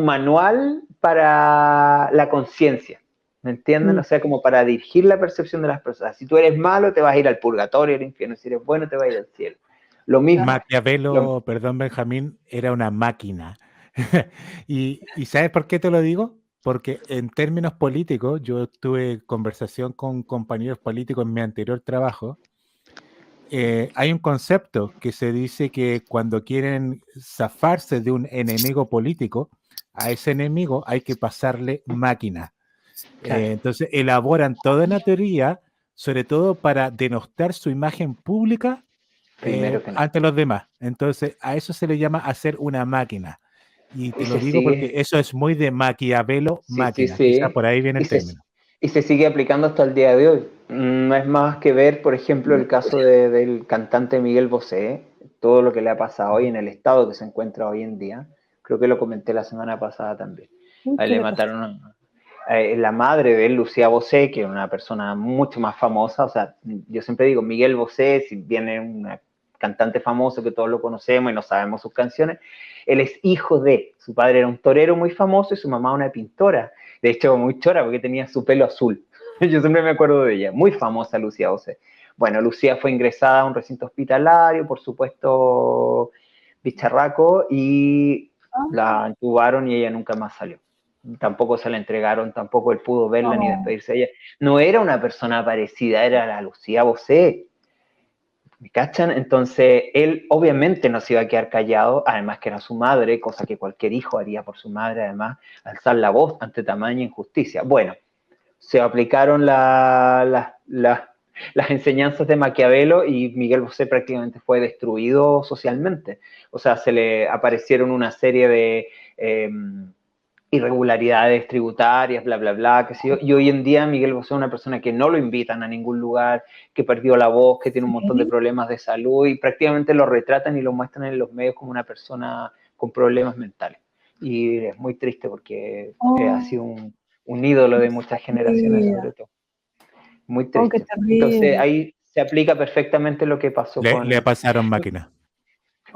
manual para la conciencia. ¿Me entienden? O sea, como para dirigir la percepción de las personas. Si tú eres malo, te vas a ir al purgatorio, al infierno. Si eres bueno, te vas a ir al cielo. Lo mismo. Maquiavelo, perdón, Benjamín, era una máquina. ¿Y sabes por qué te lo digo? Porque en términos políticos, yo tuve conversación con compañeros políticos en mi anterior trabajo. Hay un concepto que se dice que cuando quieren zafarse de un enemigo político, a ese enemigo hay que pasarle máquina. Claro. Entonces elaboran toda una teoría, sobre todo para denostar su imagen pública ante los demás. Entonces a eso se le llama hacer una máquina. Y te lo digo porque eso es muy de Maquiavelo, máquina. Quizá por ahí viene el término. Y se sigue aplicando hasta el día de hoy. No es más que ver, por ejemplo, el caso del cantante Miguel Bosé, todo lo que le ha pasado hoy en el estado que se encuentra hoy en día. Creo que lo comenté la semana pasada también. Ahí le mataron la madre de él, Lucía Bosé, que es una persona mucho más famosa. O sea, yo siempre digo, Miguel Bosé, si viene un cantante famoso que todos lo conocemos y no sabemos sus canciones, él es hijo de, su padre era un torero muy famoso y su mamá una pintora. De hecho, muy chora porque tenía su pelo azul. Yo siempre me acuerdo de ella. Muy famosa Lucía Bosé. Bueno, Lucía fue ingresada a un recinto hospitalario, por supuesto, bicharraco, y la intubaron y ella nunca más salió. Tampoco se la entregaron, tampoco él pudo verla ni despedirse de ella. No era una persona parecida, era la Lucía Bosé. ¿Me cachan? Entonces, él obviamente no se iba a quedar callado, además que era su madre, cosa que cualquier hijo haría por su madre, además, alzar la voz ante tamaña injusticia. Bueno, se aplicaron las enseñanzas de Maquiavelo y Miguel Bosé prácticamente fue destruido socialmente. O sea, se le aparecieron una serie de irregularidades tributarias, bla, bla, bla, qué sé yo. Y hoy en día Miguel Bosé es una persona que no lo invitan a ningún lugar, que perdió la voz, que tiene un montón de problemas de salud, y prácticamente lo retratan y lo muestran en los medios como una persona con problemas mentales. Y es muy triste porque ha sido un ídolo de muchas generaciones, sobre todo. Muy triste. Entonces ahí se aplica perfectamente lo que pasó con... Le pasaron máquina.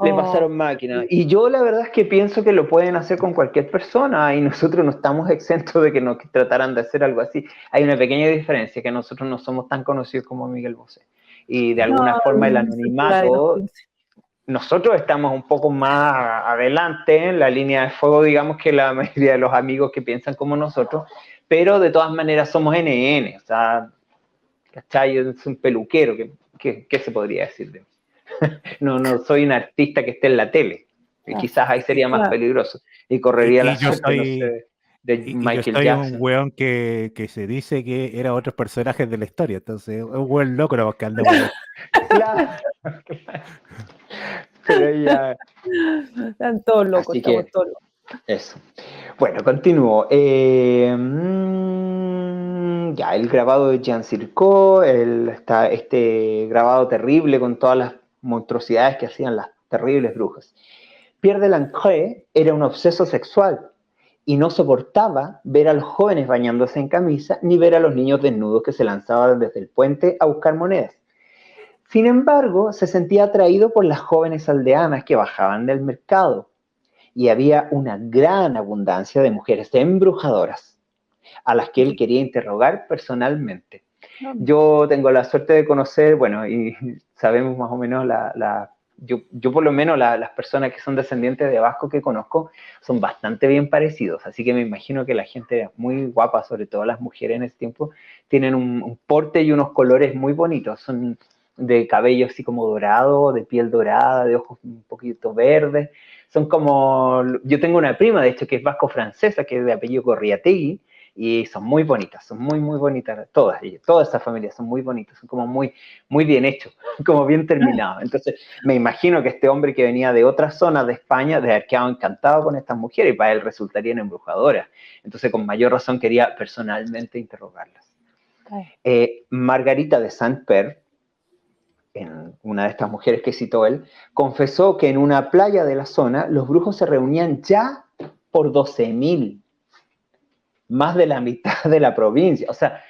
Le pasaron máquina. Y yo la verdad es que pienso que lo pueden hacer con cualquier persona y nosotros no estamos exentos de que nos trataran de hacer algo así. Hay una pequeña diferencia, que nosotros no somos tan conocidos como Miguel Bosé. Y de alguna forma el anonimato, nosotros estamos un poco más adelante en la línea de fuego, digamos, que la mayoría de los amigos que piensan como nosotros, pero de todas maneras somos NN, o sea, ¿cachai? Es un peluquero, ¿qué se podría decir de mí? No soy un artista que esté en la tele. Quizás ahí sería más peligroso y correría la suerte, no sé, de Michael Jackson. Yo soy un weón que se dice que era otros personajes de la historia, entonces es un weón loco buscando. Claro. Pero ya... Están todos locos, estamos todos locos. Eso. Bueno, continúo. Ya, el grabado de Jean Circo, este grabado terrible con todas las monstruosidades que hacían las terribles brujas. Pierre de Langres era un obseso sexual y no soportaba ver a los jóvenes bañándose en camisa ni ver a los niños desnudos que se lanzaban desde el puente a buscar monedas. Sin embargo, se sentía atraído por las jóvenes aldeanas que bajaban del mercado y había una gran abundancia de mujeres embrujadoras a las que él quería interrogar personalmente. Yo tengo la suerte de conocer, bueno, y sabemos más o menos yo por lo menos las personas que son descendientes de vascos que conozco son bastante bien parecidos, así que me imagino que la gente muy guapa, sobre todo las mujeres en ese tiempo, tienen un porte y unos colores muy bonitos, son de cabello así como dorado, de piel dorada, de ojos un poquito verdes. Son como, yo tengo una prima, de hecho, que es vasco-francesa, que es de apellido Gorriategui, y son muy bonitas, son muy, muy bonitas, todas esa familia son muy bonitas, son como muy, muy bien hechos, como bien terminados. Entonces, me imagino que este hombre que venía de otras zonas de España, de haber quedado encantado con estas mujeres, y para él resultarían embrujadoras. Entonces, con mayor razón quería personalmente interrogarlas. Margarita de Saint-Père, en una de estas mujeres que citó él, confesó que en una playa de la zona los brujos se reunían ya por 12.000, más de la mitad de la provincia. O sea,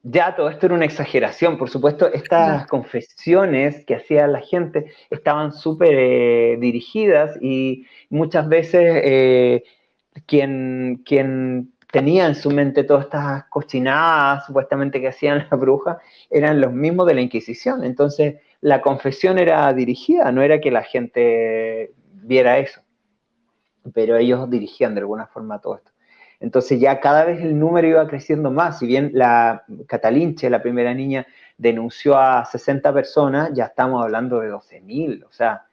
ya todo esto era una exageración. Por supuesto, estas confesiones que hacía la gente estaban súper dirigidas y muchas veces quien tenía en su mente todas estas cochinadas supuestamente que hacían las brujas eran los mismos de la Inquisición. Entonces, la confesión era dirigida, no era que la gente viera eso, pero ellos dirigían de alguna forma todo esto. Entonces ya cada vez el número iba creciendo más. Si bien la Catalinche, la primera niña, denunció a 60 personas, ya estamos hablando de 12.000. O sea,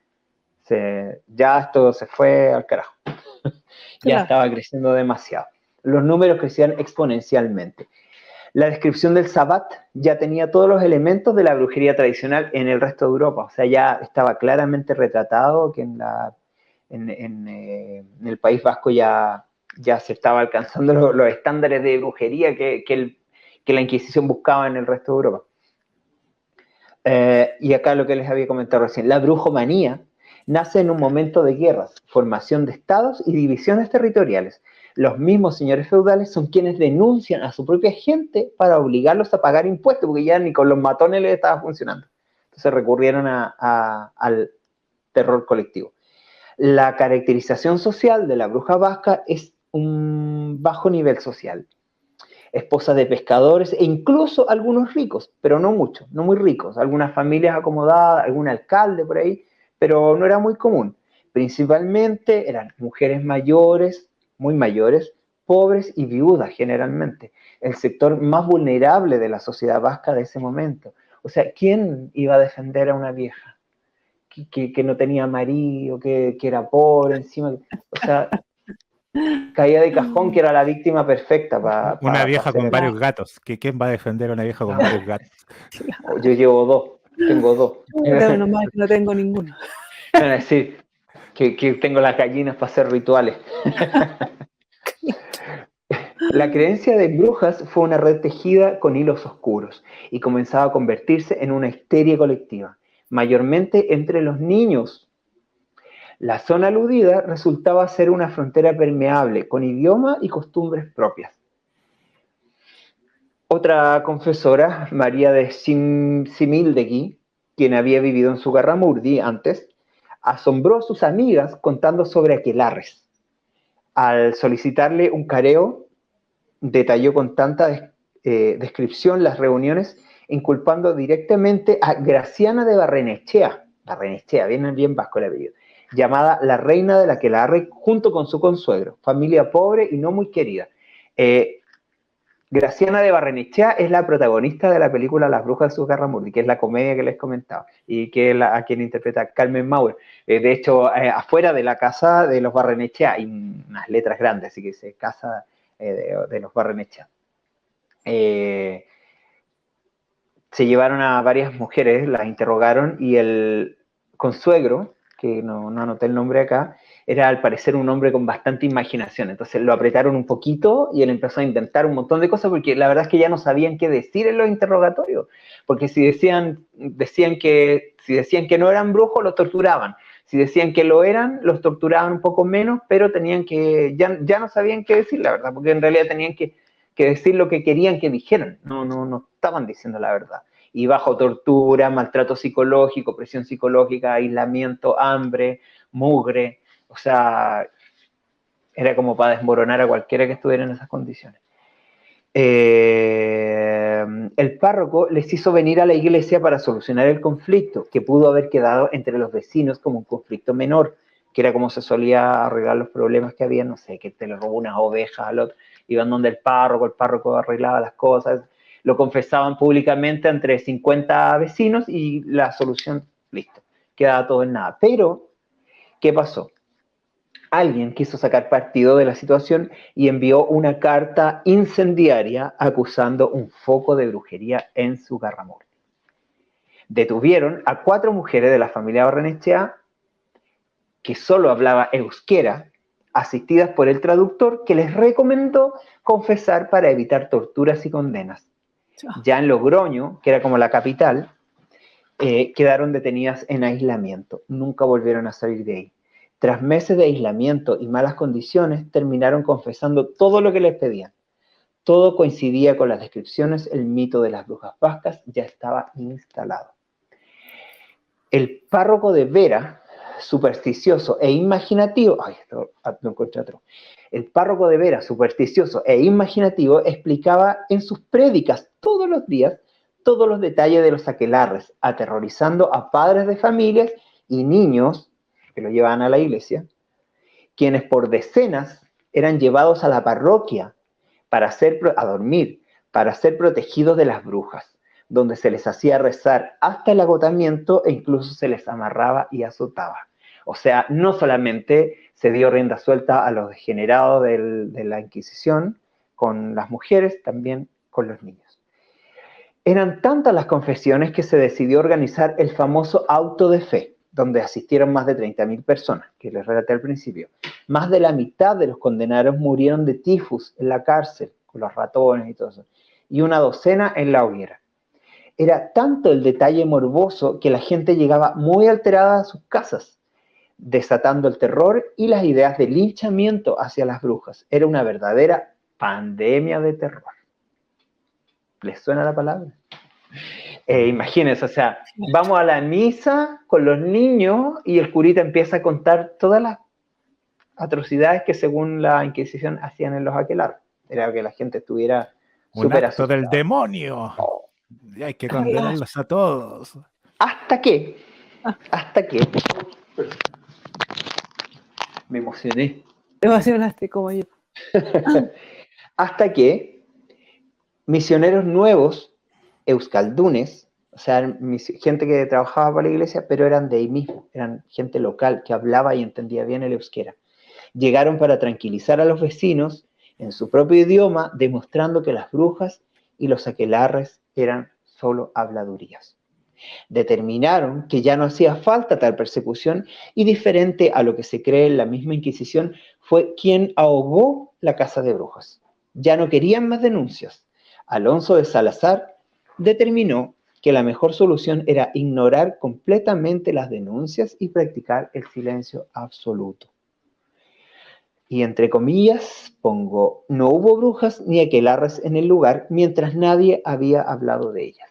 ya esto se fue al carajo. Ya estaba creciendo demasiado. Los números crecían exponencialmente. La descripción del Sabbat ya tenía todos los elementos de la brujería tradicional en el resto de Europa. O sea, ya estaba claramente retratado que en el País Vasco ya se estaba alcanzando los estándares de brujería que la Inquisición buscaba en el resto de Europa. Y acá lo que les había comentado recién, la brujomanía nace en un momento de guerras, formación de estados y divisiones territoriales. Los mismos señores feudales son quienes denuncian a su propia gente para obligarlos a pagar impuestos, porque ya ni con los matones les estaba funcionando. Entonces recurrieron al terror colectivo. La caracterización social de la bruja vasca es un bajo nivel social. Esposas de pescadores e incluso algunos ricos, pero no muchos, no muy ricos. Algunas familias acomodadas, algún alcalde por ahí, pero no era muy común. Principalmente eran mujeres mayores, muy mayores, pobres y viudas generalmente. El sector más vulnerable de la sociedad vasca de ese momento. O sea, ¿quién iba a defender a una vieja que no tenía marido, que era pobre encima? O sea, caía de cajón que era la víctima perfecta una vieja con varios gatos. ¿Quién va a defender a una vieja con varios gatos? Yo llevo 2, tengo 2. No tengo ninguno. Es decir, que tengo las gallinas para hacer rituales. La creencia de brujas fue una red tejida con hilos oscuros y comenzaba a convertirse en una histeria colectiva, mayormente entre los niños. La zona aludida resultaba ser una frontera permeable, con idioma y costumbres propias. Otra confesora, María de Simildegui, quien había vivido en Zugarramurdi antes, asombró a sus amigas contando sobre aquelarres. Al solicitarle un careo, detalló con tanta descripción las reuniones, inculpando directamente a Graciana de Barrenechea, viene bien vasco el apellido, llamada la reina del aquelarre, junto con su consuegro, familia pobre y no muy querida. Graciana de Barrenechea es la protagonista de la película Las Brujas de Zugarramurdi, que es la comedia que les comentaba, y que es a quien interpreta Carmen Mauer. De hecho, afuera de la casa de los Barrenechea hay unas letras grandes, así que dice casa de los Barrenechea. Se llevaron a varias mujeres, las interrogaron, y el consuegro, que no anoté el nombre acá, era al parecer un hombre con bastante imaginación. Entonces lo apretaron un poquito y él empezó a inventar un montón de cosas porque la verdad es que ya no sabían qué decir en los interrogatorios. Porque si decían que no eran brujos, los torturaban. Si decían que lo eran, los torturaban un poco menos, pero ya no sabían qué decir, la verdad, porque en realidad tenían que decir lo que querían que dijeran. No estaban diciendo la verdad. Y bajo tortura, maltrato psicológico, presión psicológica, aislamiento, hambre, mugre. O sea, era como para desmoronar a cualquiera que estuviera en esas condiciones. El párroco les hizo venir a la iglesia para solucionar el conflicto, que pudo haber quedado entre los vecinos como un conflicto menor, que era como se solía arreglar los problemas que había, no sé, que te le robó unas ovejas al otro, iban donde el párroco arreglaba las cosas. lo confesaban públicamente entre 50 vecinos y la solución, listo, quedaba todo en nada. Pero, ¿qué pasó? Alguien quiso sacar partido de la situación y envió una carta incendiaria acusando un foco de brujería en Zugarramurdi. Detuvieron a 4 mujeres de la familia Barrenechea que solo hablaba euskera, asistidas por el traductor que les recomendó confesar para evitar torturas y condenas. Ya en Logroño, que era como la capital, quedaron detenidas en aislamiento. Nunca volvieron a salir de ahí. Tras meses de aislamiento y malas condiciones, terminaron confesando todo lo que les pedían. Todo coincidía con las descripciones, el mito de las brujas vascas ya estaba instalado. El párroco de Vera, supersticioso e imaginativo, lo encontré otro. El párroco de Vera, supersticioso e imaginativo, explicaba en sus prédicas todos los días todos los detalles de los aquelarres, aterrorizando a padres de familias y niños que lo llevaban a la iglesia, quienes por decenas eran llevados a la parroquia a dormir, para ser protegidos de las brujas, donde se les hacía rezar hasta el agotamiento e incluso se les amarraba y azotaba. O sea, no solamente se dio rienda suelta a los degenerados de la Inquisición con las mujeres, también con los niños. Eran tantas las confesiones que se decidió organizar el famoso auto de fe, donde asistieron más de 30.000 personas, que les relaté al principio. Más de la mitad de los condenados murieron de tifus en la cárcel, con los ratones y todo eso, y una docena en la hoguera. Era tanto el detalle morboso que la gente llegaba muy alterada a sus casas, desatando el terror y las ideas de linchamiento hacia las brujas. Era una verdadera pandemia de terror. ¿Les suena la palabra? Imagínense, o sea, vamos a la misa con los niños y el curita empieza a contar todas las atrocidades que según la Inquisición hacían en los aquelarres. Era que la gente estuviera súper acto asustada. del demonio. Y hay que condenarlos a todos. Hasta que me emocioné. Te emocionaste como yo. Hasta que misioneros nuevos, euskaldunes, o sea, gente que trabajaba para la iglesia, pero eran de ahí mismo, eran gente local que hablaba y entendía bien el euskera. Llegaron para tranquilizar a los vecinos en su propio idioma, demostrando que las brujas y los aquelarres eran solo habladurías. Determinaron que ya no hacía falta tal persecución y, diferente a lo que se cree en la misma Inquisición, fue quien ahogó la casa de brujas. Ya no querían más denuncias. Alonso de Salazar determinó que la mejor solución era ignorar completamente las denuncias y practicar el silencio absoluto. Y entre comillas pongo, no hubo brujas ni aquelarres en el lugar mientras nadie había hablado de ellas.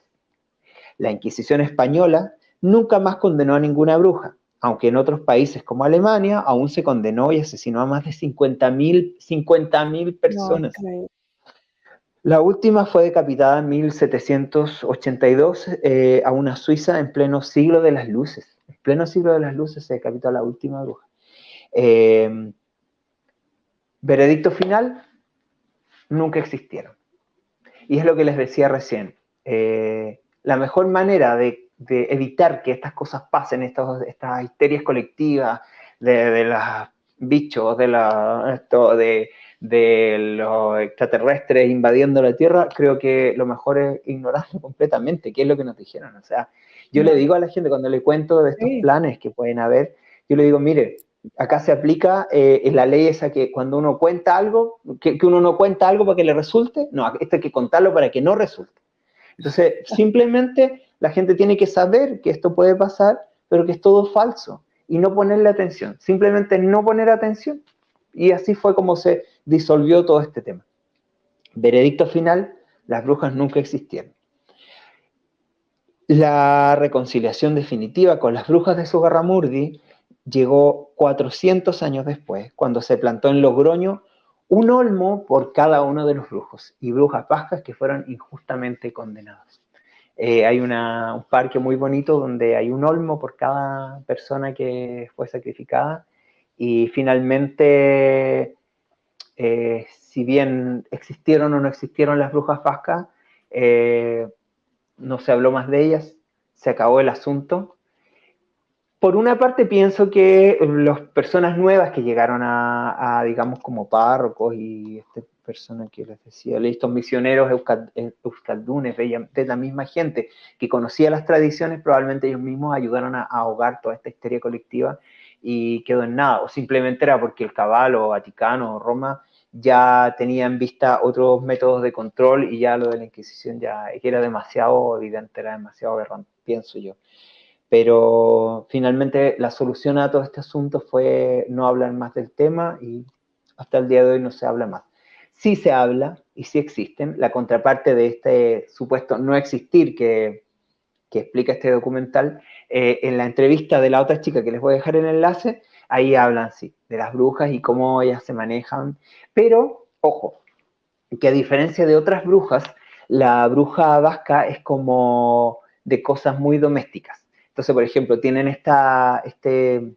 La Inquisición española nunca más condenó a ninguna bruja, aunque en otros países como Alemania aún se condenó y asesinó a más de 50.000 personas. No, la última fue decapitada en 1782 a una suiza en pleno siglo de las luces. En pleno siglo de las luces se decapitó a la última bruja. Veredicto final, nunca existieron. Y es lo que les decía recién. La mejor manera de evitar que estas cosas pasen, estas histerias colectivas de los bichos, de los extraterrestres invadiendo la Tierra, creo que lo mejor es ignorarlo completamente, que es lo que nos dijeron. O sea, yo le digo a la gente cuando le cuento de estos planes que pueden haber, yo le digo, mire, acá se aplica la ley esa que cuando uno cuenta algo, que uno no cuenta algo para que le resulte, no, esto hay que contarlo para que no resulte. Entonces, simplemente la gente tiene que saber que esto puede pasar, pero que es todo falso, y no ponerle atención, simplemente no poner atención. Y así fue como se disolvió todo este tema. Veredicto final, las brujas nunca existieron. La reconciliación definitiva con las brujas de Zugarramurdi llegó 400 años después, cuando se plantó en Logroño un olmo por cada uno de los brujos y brujas vascas que fueron injustamente condenados. Hay un parque muy bonito donde hay un olmo por cada persona que fue sacrificada y finalmente, si bien existieron o no existieron las brujas vascas, no se habló más de ellas, se acabó el asunto. Por una parte pienso que las personas nuevas que llegaron digamos, como párrocos y persona que les decía, estos misioneros euskaldunes, de la misma gente que conocía las tradiciones, probablemente ellos mismos ayudaron a ahogar toda esta histeria colectiva y quedó en nada, o simplemente era porque el Caballo, Vaticano o Roma ya tenía en vista otros métodos de control y ya lo de la Inquisición ya era demasiado evidente, era demasiado aberrante, pienso yo. Pero finalmente la solución a todo este asunto fue no hablar más del tema y hasta el día de hoy no se habla más. Sí se habla y sí existen. La contraparte de este supuesto no existir que explica este documental, en la entrevista de la otra chica que les voy a dejar el enlace, ahí hablan, sí, de las brujas y cómo ellas se manejan. Pero, ojo, que a diferencia de otras brujas, la bruja vasca es como de cosas muy domésticas. Entonces, por ejemplo, tienen este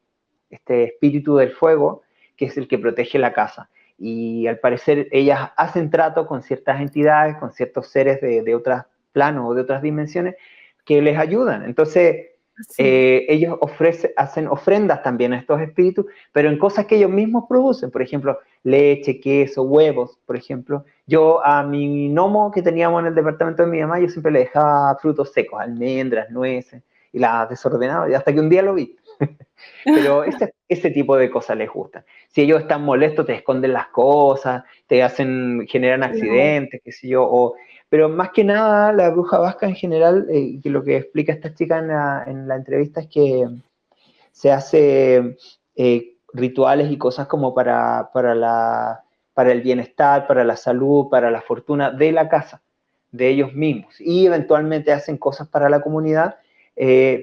espíritu del fuego, que es el que protege la casa. Y al parecer ellas hacen trato con ciertas entidades, con ciertos seres de otros planos o de otras dimensiones, que les ayudan. Entonces, Sí. ellos hacen ofrendas también a estos espíritus, pero en cosas que ellos mismos producen, por ejemplo, leche, queso, huevos, por ejemplo. Yo a mi gnomo que teníamos en el departamento de mi mamá, yo siempre le dejaba frutos secos, almendras, nueces, y las desordenaba, y hasta que un día lo vi. Pero ese tipo de cosas les gustan. Si ellos están molestos, te esconden las cosas, generan accidentes, qué sé yo. Pero más que nada, la bruja vasca en general, que lo que explica esta chica en la entrevista es que se hace rituales y cosas como para el bienestar, para la salud, para la fortuna de la casa, de ellos mismos. Y eventualmente hacen cosas para la comunidad,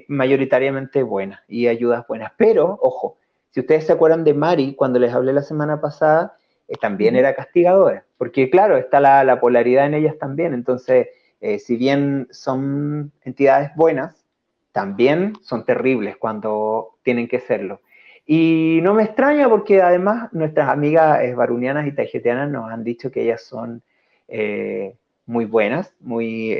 mayoritariamente buenas y ayudas buenas. Pero, ojo, si ustedes se acuerdan de Mari, cuando les hablé la semana pasada, también era castigadora, porque claro, está la polaridad en ellas también. Entonces, si bien son entidades buenas, también son terribles cuando tienen que serlo. Y no me extraña porque además nuestras amigas barunianas y taijetianas nos han dicho que ellas son muy buenas, muy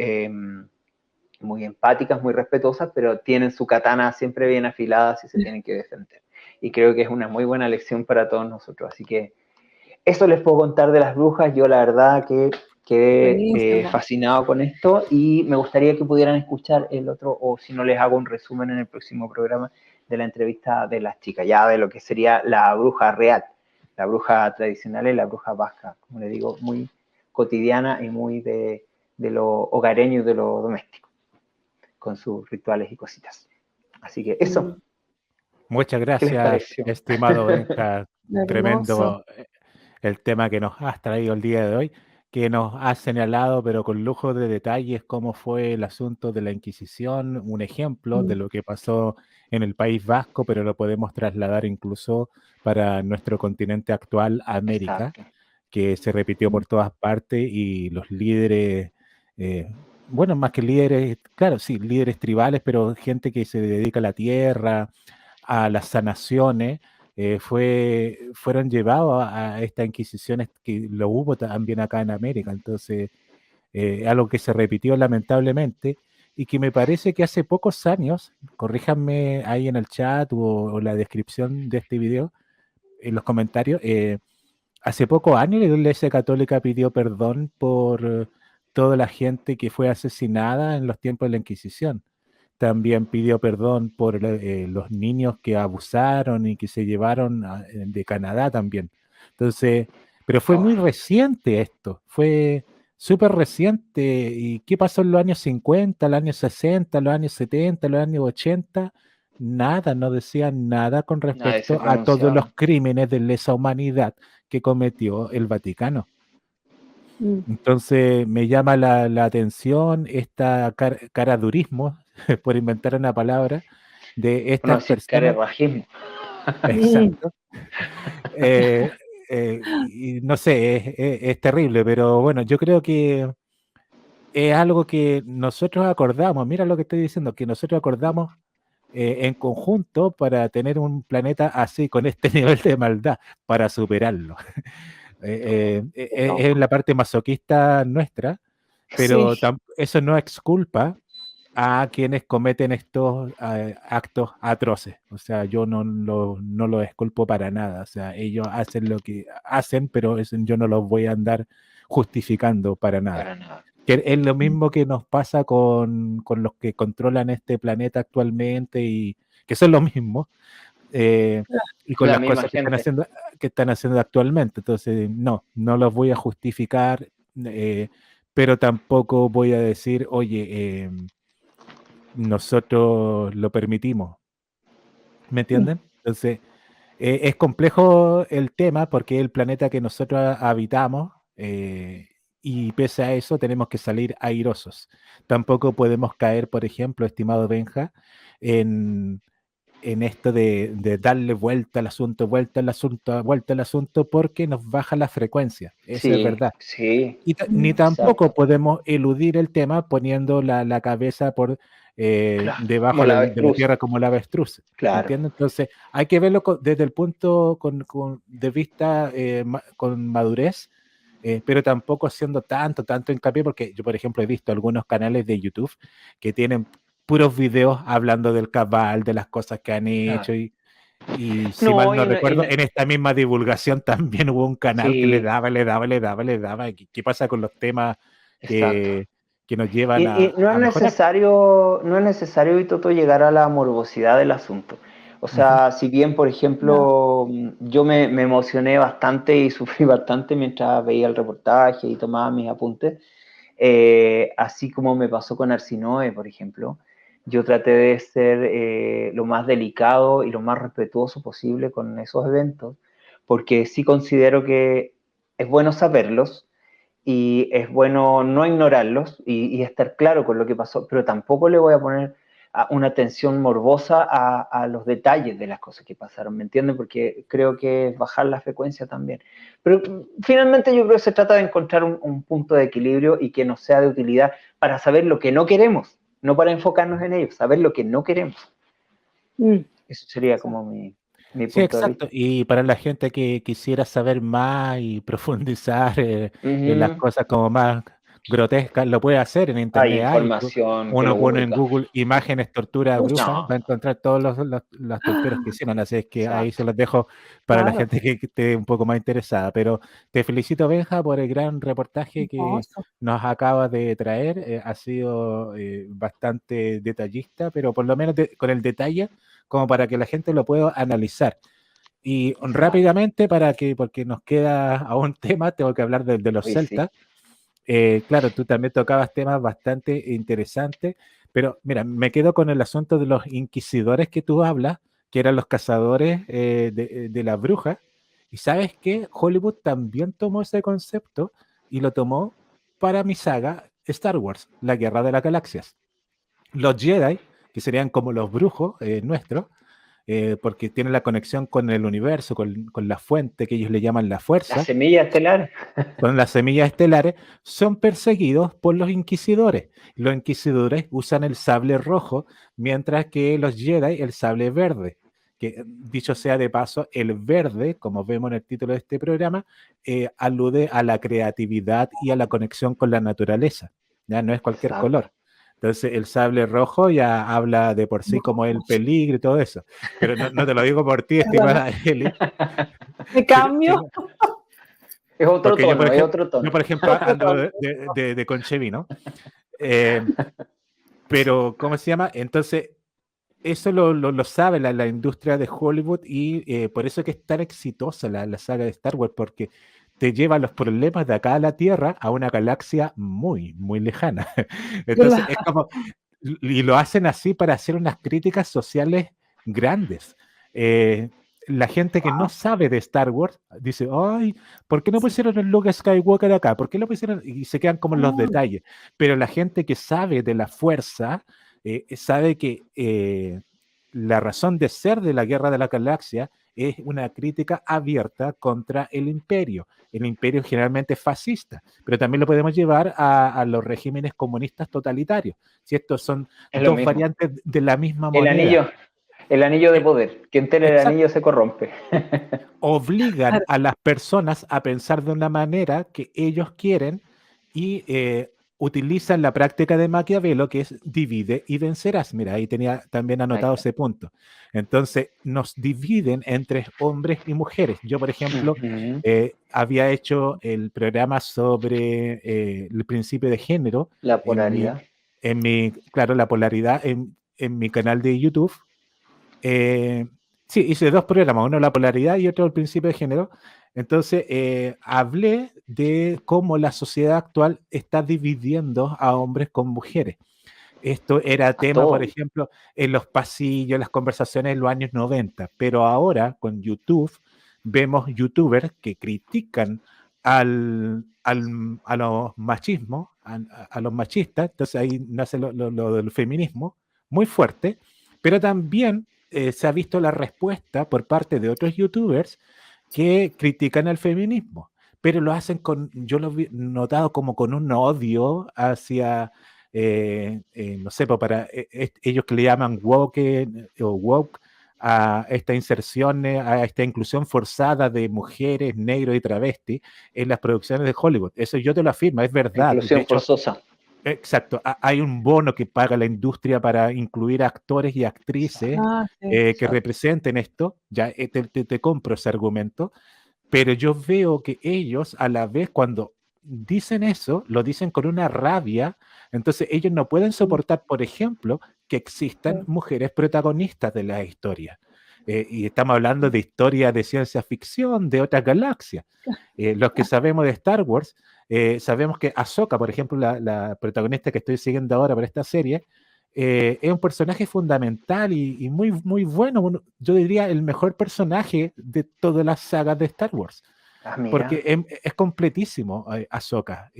empáticas, muy respetuosas, pero tienen su katana siempre bien afilada si se tienen que defender. Y creo que es una muy buena lección para todos nosotros. Así que eso les puedo contar de las brujas. Yo la verdad que quedé fascinado con esto y me gustaría que pudieran escuchar el otro, o si no les hago un resumen en el próximo programa de la entrevista de las chicas, ya de lo que sería la bruja real, la bruja tradicional y la bruja vasca, como les digo, muy cotidiana y muy de lo hogareño y de lo doméstico, con sus rituales y cositas. Así que eso. Muchas ¿Qué les gracias, pareció? estimado Benja. Hermoso. Tremendo el tema que nos has traído el día de hoy, que nos has señalado, pero con lujo de detalles, cómo fue el asunto de la Inquisición, un ejemplo de lo que pasó en el País Vasco, pero lo podemos trasladar incluso para nuestro continente actual, América, Exacto. que se repitió por todas partes y los líderes, bueno, más que líderes, claro, sí, líderes tribales, pero gente que se dedica a la tierra, a las sanaciones, fueron llevados a estas inquisiciones que lo hubo también acá en América. Entonces, algo que se repitió lamentablemente y que me parece que hace pocos años, corríjanme ahí en el chat o la descripción de este video, en los comentarios, hace pocos años la Iglesia Católica pidió perdón por toda la gente que fue asesinada en los tiempos de la Inquisición. También pidió perdón por los niños que abusaron y que se llevaron de Canadá también. Entonces, pero fue muy reciente esto, fue súper reciente. ¿Y qué pasó en los años 50, los años 60, los años 70, los años 80? Nada, no decían nada con Nadie se respecto a todos los pronunciaba. crímenes de lesa humanidad que cometió el Vaticano. Entonces me llama la atención esta caradurismo, por inventar una palabra, de No, estas si personas. carerrajismo. Exacto. Y no sé, es terrible, pero bueno, yo creo que es algo que nosotros acordamos, mira lo que estoy diciendo, que nosotros acordamos en conjunto para tener un planeta así, con este nivel de maldad, para superarlo. Es la parte masoquista nuestra, pero Sí. eso no exculpa a quienes cometen estos actos atroces. O sea, yo no lo exculpo para nada. O sea, ellos hacen lo que hacen, pero yo no los voy a andar justificando para nada. Para nada. Que es lo mismo que nos pasa con los que controlan este planeta actualmente y que son lo mismo. Y con La las misma cosas gente. que están haciendo actualmente. Entonces, no los voy a justificar, pero tampoco voy a decir, oye, nosotros lo permitimos. ¿Me entienden? Entonces, es complejo el tema porque es el planeta que nosotros habitamos y pese a eso tenemos que salir airosos. Tampoco podemos caer, por ejemplo, estimado Benja, en esto de darle vuelta al asunto, vuelta al asunto, porque nos baja la frecuencia. Eso es Sí, verdad. sí, Ni tampoco exacto. podemos eludir el tema poniendo la cabeza por Claro, debajo como la de la avestruz. tierra como la avestruz. ¿Me Claro. entiendes? Entonces, hay que verlo desde el punto de vista con madurez, pero tampoco haciendo tanto hincapié, porque yo, por ejemplo, he visto algunos canales de YouTube que tienen puros videos hablando del cabal, de las cosas que han hecho, Claro. y si mal No, no recuerdo, en esta misma divulgación también hubo un canal que le sí, daba. ¿Qué pasa con los temas exacto. que nos llevan Y no es a mejorar? necesario, Vitoto, llegar a la morbosidad del asunto. O Ujú. sea, si bien, por No. ejemplo, yo me emocioné bastante y sufrí bastante mientras veía el reportaje y tomaba mis apuntes, así como me pasó con Arsinoe, por ejemplo, yo traté de ser lo más delicado y lo más respetuoso posible con esos eventos, porque sí considero que es bueno saberlos y es bueno no ignorarlos y estar claro con lo que pasó, pero tampoco le voy a poner una atención morbosa a los detalles de las cosas que pasaron, ¿me entienden? Porque creo que es bajar la frecuencia también. Pero finalmente yo creo que se trata de encontrar un punto de equilibrio y que nos sea de utilidad para saber lo que no queremos, no para enfocarnos en ello, saber lo que no queremos. Mm. Eso sería como mi Sí, punto de exacto. vista. Y para la gente que quisiera saber más y profundizar en las Ujú. cosas como más grotescas, lo puede hacer en Hay internet. información que Uno lo pone en publica. Google imágenes tortura bruja, No, va a encontrar todos las torturas que hicieron. Así es que ahí se exacto. los dejo para la Claro. gente que esté un poco más interesada. Pero te felicito, Benja, por el gran reportaje que Hermoso. nos acabas de traer. Ha sido bastante detallista, pero por lo menos con el detalle como para que la gente lo pueda analizar. Y Exacto. rápidamente, porque nos queda aún tema, tengo que hablar de los Hoy sí. celtas. Claro, tú también tocabas temas bastante interesantes, pero mira, me quedo con el asunto de los inquisidores que tú hablas, que eran los cazadores de las brujas. Y sabes que Hollywood también tomó ese concepto y lo tomó para mi saga Star Wars, la Guerra de las Galaxias. Los Jedi, que serían como los brujos nuestros, porque tienen la conexión con el universo, con la fuente que ellos le llaman la La fuerza, semilla estelar. con las semillas estelares, son perseguidos por los inquisidores. Los inquisidores usan el sable rojo, mientras que los Jedi el sable verde. Que dicho sea de paso, el verde, como vemos en el título de este programa, alude a la creatividad y a la conexión con la naturaleza. Ya no es cualquier Exacto. color. Entonces, el sable rojo ya habla de por sí como el peligro y todo eso. Pero no te lo digo por ti, Perdona. estimada Eli, ¿Me cambio? Es otro porque tono, es otro yo, tono. por ejemplo, Otro ando tono. de conchevi, ¿no? Eh, pero, ¿cómo se llama? Entonces, eso lo sabe la industria de Hollywood y por eso es que es tan exitosa la saga de Star Wars, porque te lleva los problemas de acá a la Tierra a una galaxia muy lejana. Entonces, es Claro. como, y lo hacen así para hacer unas críticas sociales grandes. Eh, la gente que no sabe de Star Wars dice, ay, ¿por qué no pusieron el Luke Skywalker acá? ¿Por qué lo pusieron? Y se quedan como en los Ah, detalles. Pero la gente que sabe de la fuerza, sabe que la razón de ser de la Guerra de la Galaxia es una crítica abierta contra el imperio. El imperio generalmente es fascista, pero también lo podemos llevar a los regímenes comunistas totalitarios. Si estos son Es lo dos mismo. variantes de la misma El moneda. anillo, el anillo de Eh, poder. Quien tiene el Exacto. anillo se corrompe. Obligan claro. a las personas a pensar de una manera que ellos quieren y utilizan la práctica de Maquiavelo, que es divide y vencerás. Mira, ahí tenía también anotado ese punto. Entonces, nos dividen entre hombres y mujeres. Yo, por ejemplo, había hecho el programa sobre el principio de género. La polaridad. Claro, la polaridad en mi canal de YouTube. Sí, hice 2 programas, uno la polaridad y otro el principio de género. Entonces, hablé de cómo la sociedad actual está dividiendo a hombres con mujeres. Esto era tema, por ejemplo, en los pasillos, las conversaciones en los años 90, pero ahora con YouTube vemos youtubers que critican a los machismos, a los machistas, entonces ahí nace lo del feminismo muy fuerte, pero también se ha visto la respuesta por parte de otros youtubers que critican al feminismo, pero lo hacen yo lo he notado como con un odio hacia, no sé, para ellos que le llaman woke o woke, a esta inserción, a esta inclusión forzada de mujeres, negros y travestis en las producciones de Hollywood. Eso yo te lo afirmo, es verdad. Inclusión forzosa. Exacto, hay un bono que paga la industria para incluir actores y actrices que representen esto, ya te compro ese argumento, pero yo veo que ellos a la vez cuando dicen eso, lo dicen con una rabia, entonces ellos no pueden soportar, por ejemplo, que existan mujeres protagonistas de la historia. Y estamos hablando de historia de ciencia ficción, de otras galaxias. Los que sabemos de Star Wars, sabemos que Ahsoka, por ejemplo, la protagonista que estoy siguiendo ahora para esta serie, es un personaje fundamental y muy, muy bueno. Yo diría el mejor personaje de todas las sagas de Star Wars. Porque es completísimo Ahsoka.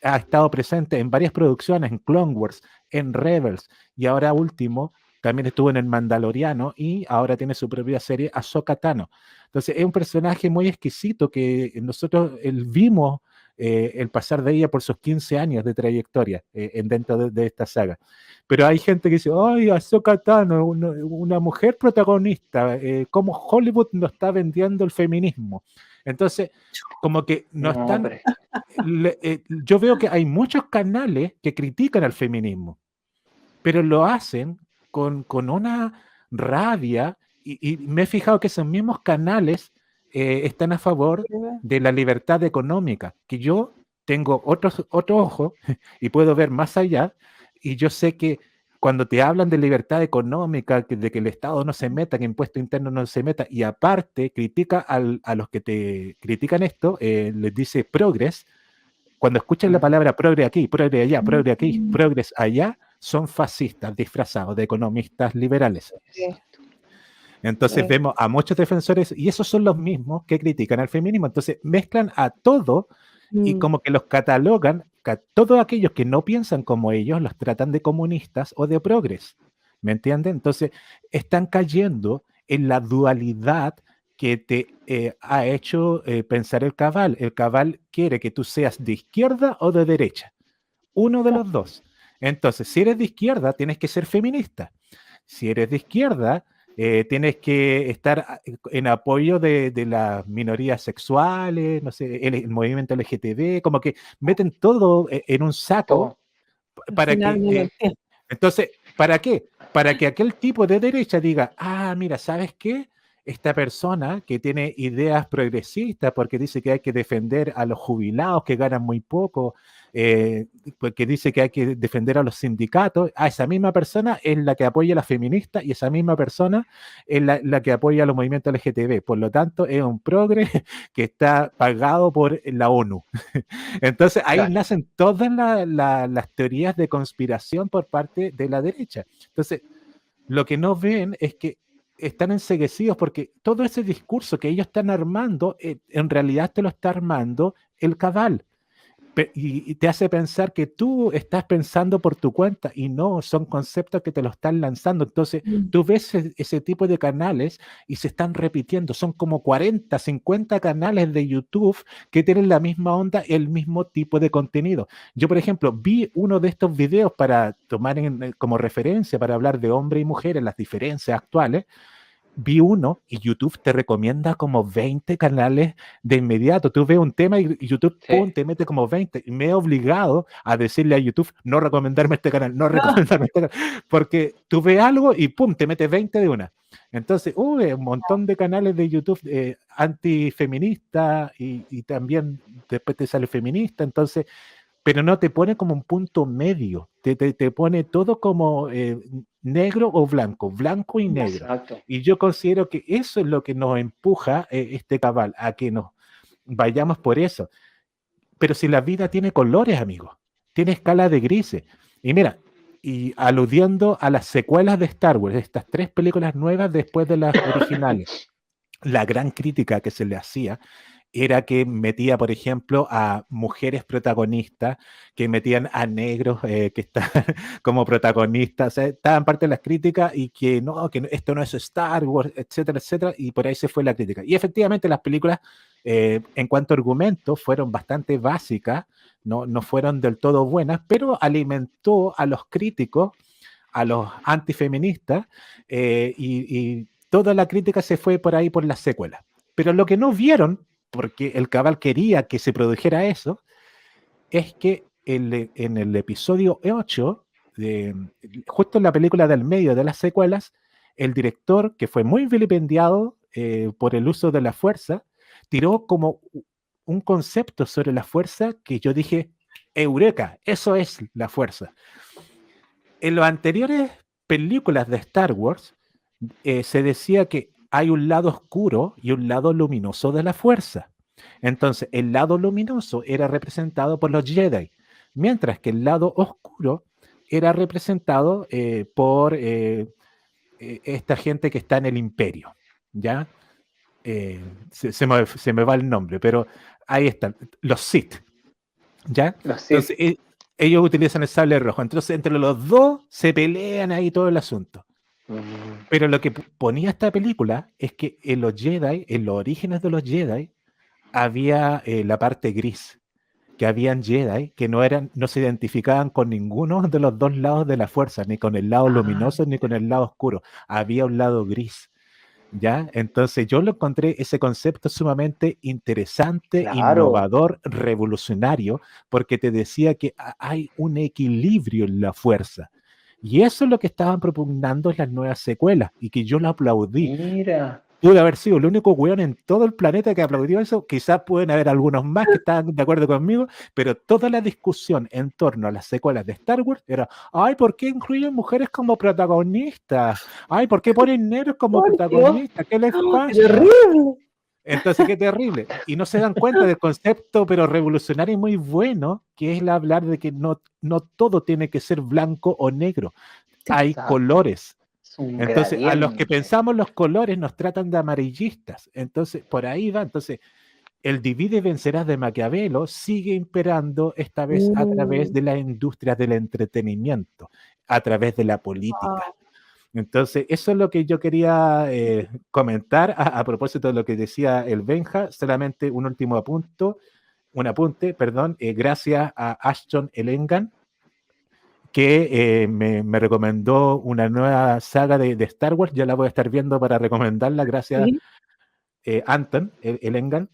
Ha estado presente en varias producciones, en Clone Wars, en Rebels, y ahora último, también estuvo en El Mandaloriano, y ahora tiene su propia serie, Ahsoka Tano. Entonces es un personaje muy exquisito que nosotros vimos el pasar de ella por sus 15 años de trayectoria dentro de esta saga. Pero hay gente que dice, ¡ay, Ahsoka Tano, una mujer protagonista! ¿Cómo Hollywood nos está vendiendo el feminismo? Entonces, como que no están... yo veo que hay muchos canales que critican al feminismo, pero lo hacen con una rabia, y me he fijado que esos mismos canales están a favor de la libertad económica, que yo tengo otro ojo y puedo ver más allá, y yo sé que cuando te hablan de libertad económica, de que el Estado no se meta, que impuesto interno no se meta, y aparte critica a los que te critican esto, les dice progres. Cuando escuchan la palabra progre aquí, progre allá, progre aquí, progres allá, son fascistas disfrazados de economistas liberales. Entonces vemos a muchos defensores, y esos son los mismos que critican al feminismo. Entonces mezclan a todo y como que los catalogan, todos aquellos que no piensan como ellos, los tratan de comunistas o de progres. ¿Me entienden? Entonces están cayendo en la dualidad que te ha hecho pensar el cabal. El cabal quiere que tú seas de izquierda o de derecha. Uno de los dos. Entonces, si eres de izquierda, tienes que ser feminista. Si eres de izquierda, tienes que estar en apoyo de las minorías sexuales, no sé, el movimiento LGTB, como que meten todo en un saco para que... entonces, ¿para qué? Para que aquel tipo de derecha diga, mira, ¿sabes qué? Esta persona que tiene ideas progresistas porque dice que hay que defender a los jubilados que ganan muy poco, porque dice que hay que defender a los sindicatos, esa misma persona es la que apoya a las feministas y esa misma persona es la que apoya a los movimientos LGTB. Por lo tanto, es un progre que está pagado por la ONU. Entonces, ahí nacen todas las teorías de conspiración por parte de la derecha. Entonces, lo que no ven es que están enceguecidos porque todo ese discurso que ellos están armando, en realidad te lo está armando el cabal. Y te hace pensar que tú estás pensando por tu cuenta y no, son conceptos que te lo están lanzando. Entonces, tú ves ese tipo de canales y se están repitiendo. Son como 40, 50 canales de YouTube que tienen la misma onda, el mismo tipo de contenido. Yo, por ejemplo, vi uno de estos videos para tomar como referencia, para hablar de hombre y mujer en las diferencias actuales. vi uno y YouTube te recomienda como 20 canales de inmediato. Tú ves un tema y YouTube, pum, Sí. te mete como 20. Y me he obligado a decirle a YouTube, no recomendarme este canal, no No. recomendarme este canal, porque tú ves algo y pum, te mete 20 de una. Entonces, un montón de canales de YouTube antifeministas y también después te sale feminista. Entonces, pero no te pone como un punto medio, te pone todo como negro o blanco y negro. Exacto. Y yo considero que eso es lo que nos empuja este cabal, a que nos vayamos por eso. Pero si la vida tiene colores, amigos, tiene escala de grises. Y mira, y aludiendo a las secuelas de Star Wars, estas 3 películas nuevas después de las originales, la gran crítica que se le hacía era que metía, por ejemplo, a mujeres protagonistas, que metían a negros que están como protagonistas, o sea, estaban parte de las críticas y que esto no es Star Wars, etcétera, etcétera, y por ahí se fue la crítica. Y efectivamente las películas, en cuanto a argumentos, fueron bastante básicas, no fueron del todo buenas, pero alimentó a los críticos, a los antifeministas, y toda la crítica se fue por ahí por las secuelas. Pero lo que no vieron, porque el cabal quería que se produjera eso, es que en el episodio 8, justo en la película del medio de las secuelas, el director, que fue muy vilipendiado por el uso de la fuerza, tiró como un concepto sobre la fuerza que yo dije, eureka, eso es la fuerza. En las anteriores películas de Star Wars se decía que hay un lado oscuro y un lado luminoso de la fuerza. Entonces, el lado luminoso era representado por los Jedi, mientras que el lado oscuro era representado por esta gente que está en el imperio, ¿ya? Se me va el nombre, pero ahí están, los Sith, ¿ya? Los Sith. Entonces, ellos utilizan el sable rojo. Entonces, entre los dos se pelean ahí todo el asunto. Pero lo que ponía esta película es que en los Jedi, en los orígenes de los Jedi, había la parte gris, que habían Jedi que no se identificaban con ninguno de los dos lados de la fuerza, ni con el lado luminoso ni con el lado oscuro. Había un lado gris, ¿ya? Entonces yo lo encontré ese concepto sumamente interesante, Claro. innovador, revolucionario, porque te decía que hay un equilibrio en la fuerza. Y eso es lo que estaban propugnando en las nuevas secuelas, y que yo lo aplaudí. Mira. Pude haber sido el único weón en todo el planeta que aplaudió eso. Quizás pueden haber algunos más que estaban de acuerdo conmigo, pero toda la discusión en torno a las secuelas de Star Wars era, ay, ¿por qué incluyen mujeres como protagonistas? Ay, ¿por qué ponen negros como Por Dios. protagonistas? ¿Qué les ¡Qué pasa? terrible! Entonces, qué terrible. Y no se dan cuenta del concepto, pero revolucionario y muy bueno, que es el hablar de que no todo tiene que ser blanco o negro. Hay Exacto. colores. Es un Entonces, a los que gradiente. pensamos los colores nos tratan de amarillistas. Entonces, por ahí va. Entonces, el divide y vencerás de Maquiavelo sigue imperando esta vez a través de las industrias del entretenimiento, a través de la política. Wow. Entonces, eso es lo que yo quería comentar a propósito de lo que decía el Benja. Solamente un último apunte, gracias a Ashton Elengan, que me recomendó una nueva saga de Star Wars. Ya la voy a estar viendo para recomendarla. Gracias, Sí. Anton Elengan.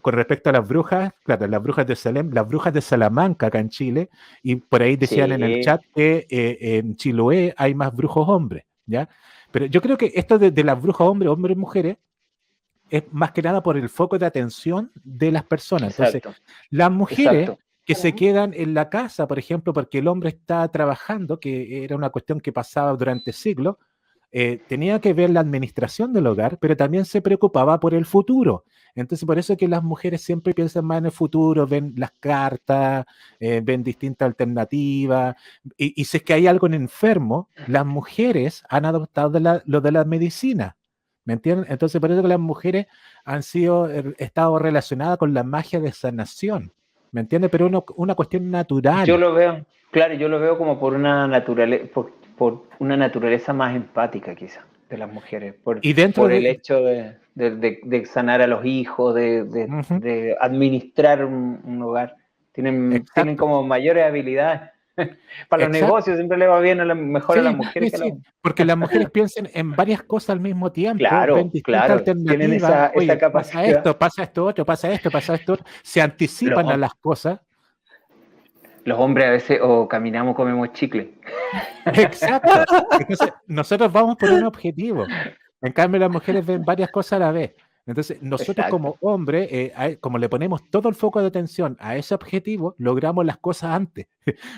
Con respecto a las brujas, claro, las brujas de Salem, las brujas de Salamanca acá en Chile, y por ahí decían en el Sí. chat que en Chiloé hay más brujos hombres, ¿ya? Pero yo creo que esto de las brujas hombres y mujeres es más que nada por el foco de atención de las personas. Entonces, Exacto. las mujeres Exacto. que se quedan en la casa, por ejemplo, porque el hombre está trabajando, que era una cuestión que pasaba durante siglos, tenía que ver la administración del hogar, pero también se preocupaba por el futuro. Entonces, por eso es que las mujeres siempre piensan más en el futuro, ven las cartas, ven distintas alternativas, y si es que hay algo en enfermo, las mujeres han adoptado lo de la medicina, ¿me entienden? Entonces, por eso que las mujeres han estado relacionadas con la magia de sanación, ¿me entiendes? Pero una cuestión natural. Yo lo veo, claro, yo lo veo como por una naturaleza más empática, quizá, de las mujeres, Y dentro por el de... hecho de sanar a los hijos, Ujú. de administrar un hogar. Tienen Exacto. como mayores habilidades. Para los Exacto. negocios siempre le va bien mejor a las Sí, mujeres que a sí, los... porque las mujeres piensan en varias cosas al mismo tiempo, Claro, ven distintas claro, tienen alternativas, esa oye, capacidad. pasa esto otro, pasa esto otro, se anticipan a Los, las cosas. los hombres a veces o caminamos, comemos chicle. Exacto. Entonces, nosotros vamos por un objetivo. En cambio, las mujeres ven varias cosas a la vez. Entonces, nosotros Exacto. como hombres, como le ponemos todo el foco de atención a ese objetivo, logramos las cosas antes,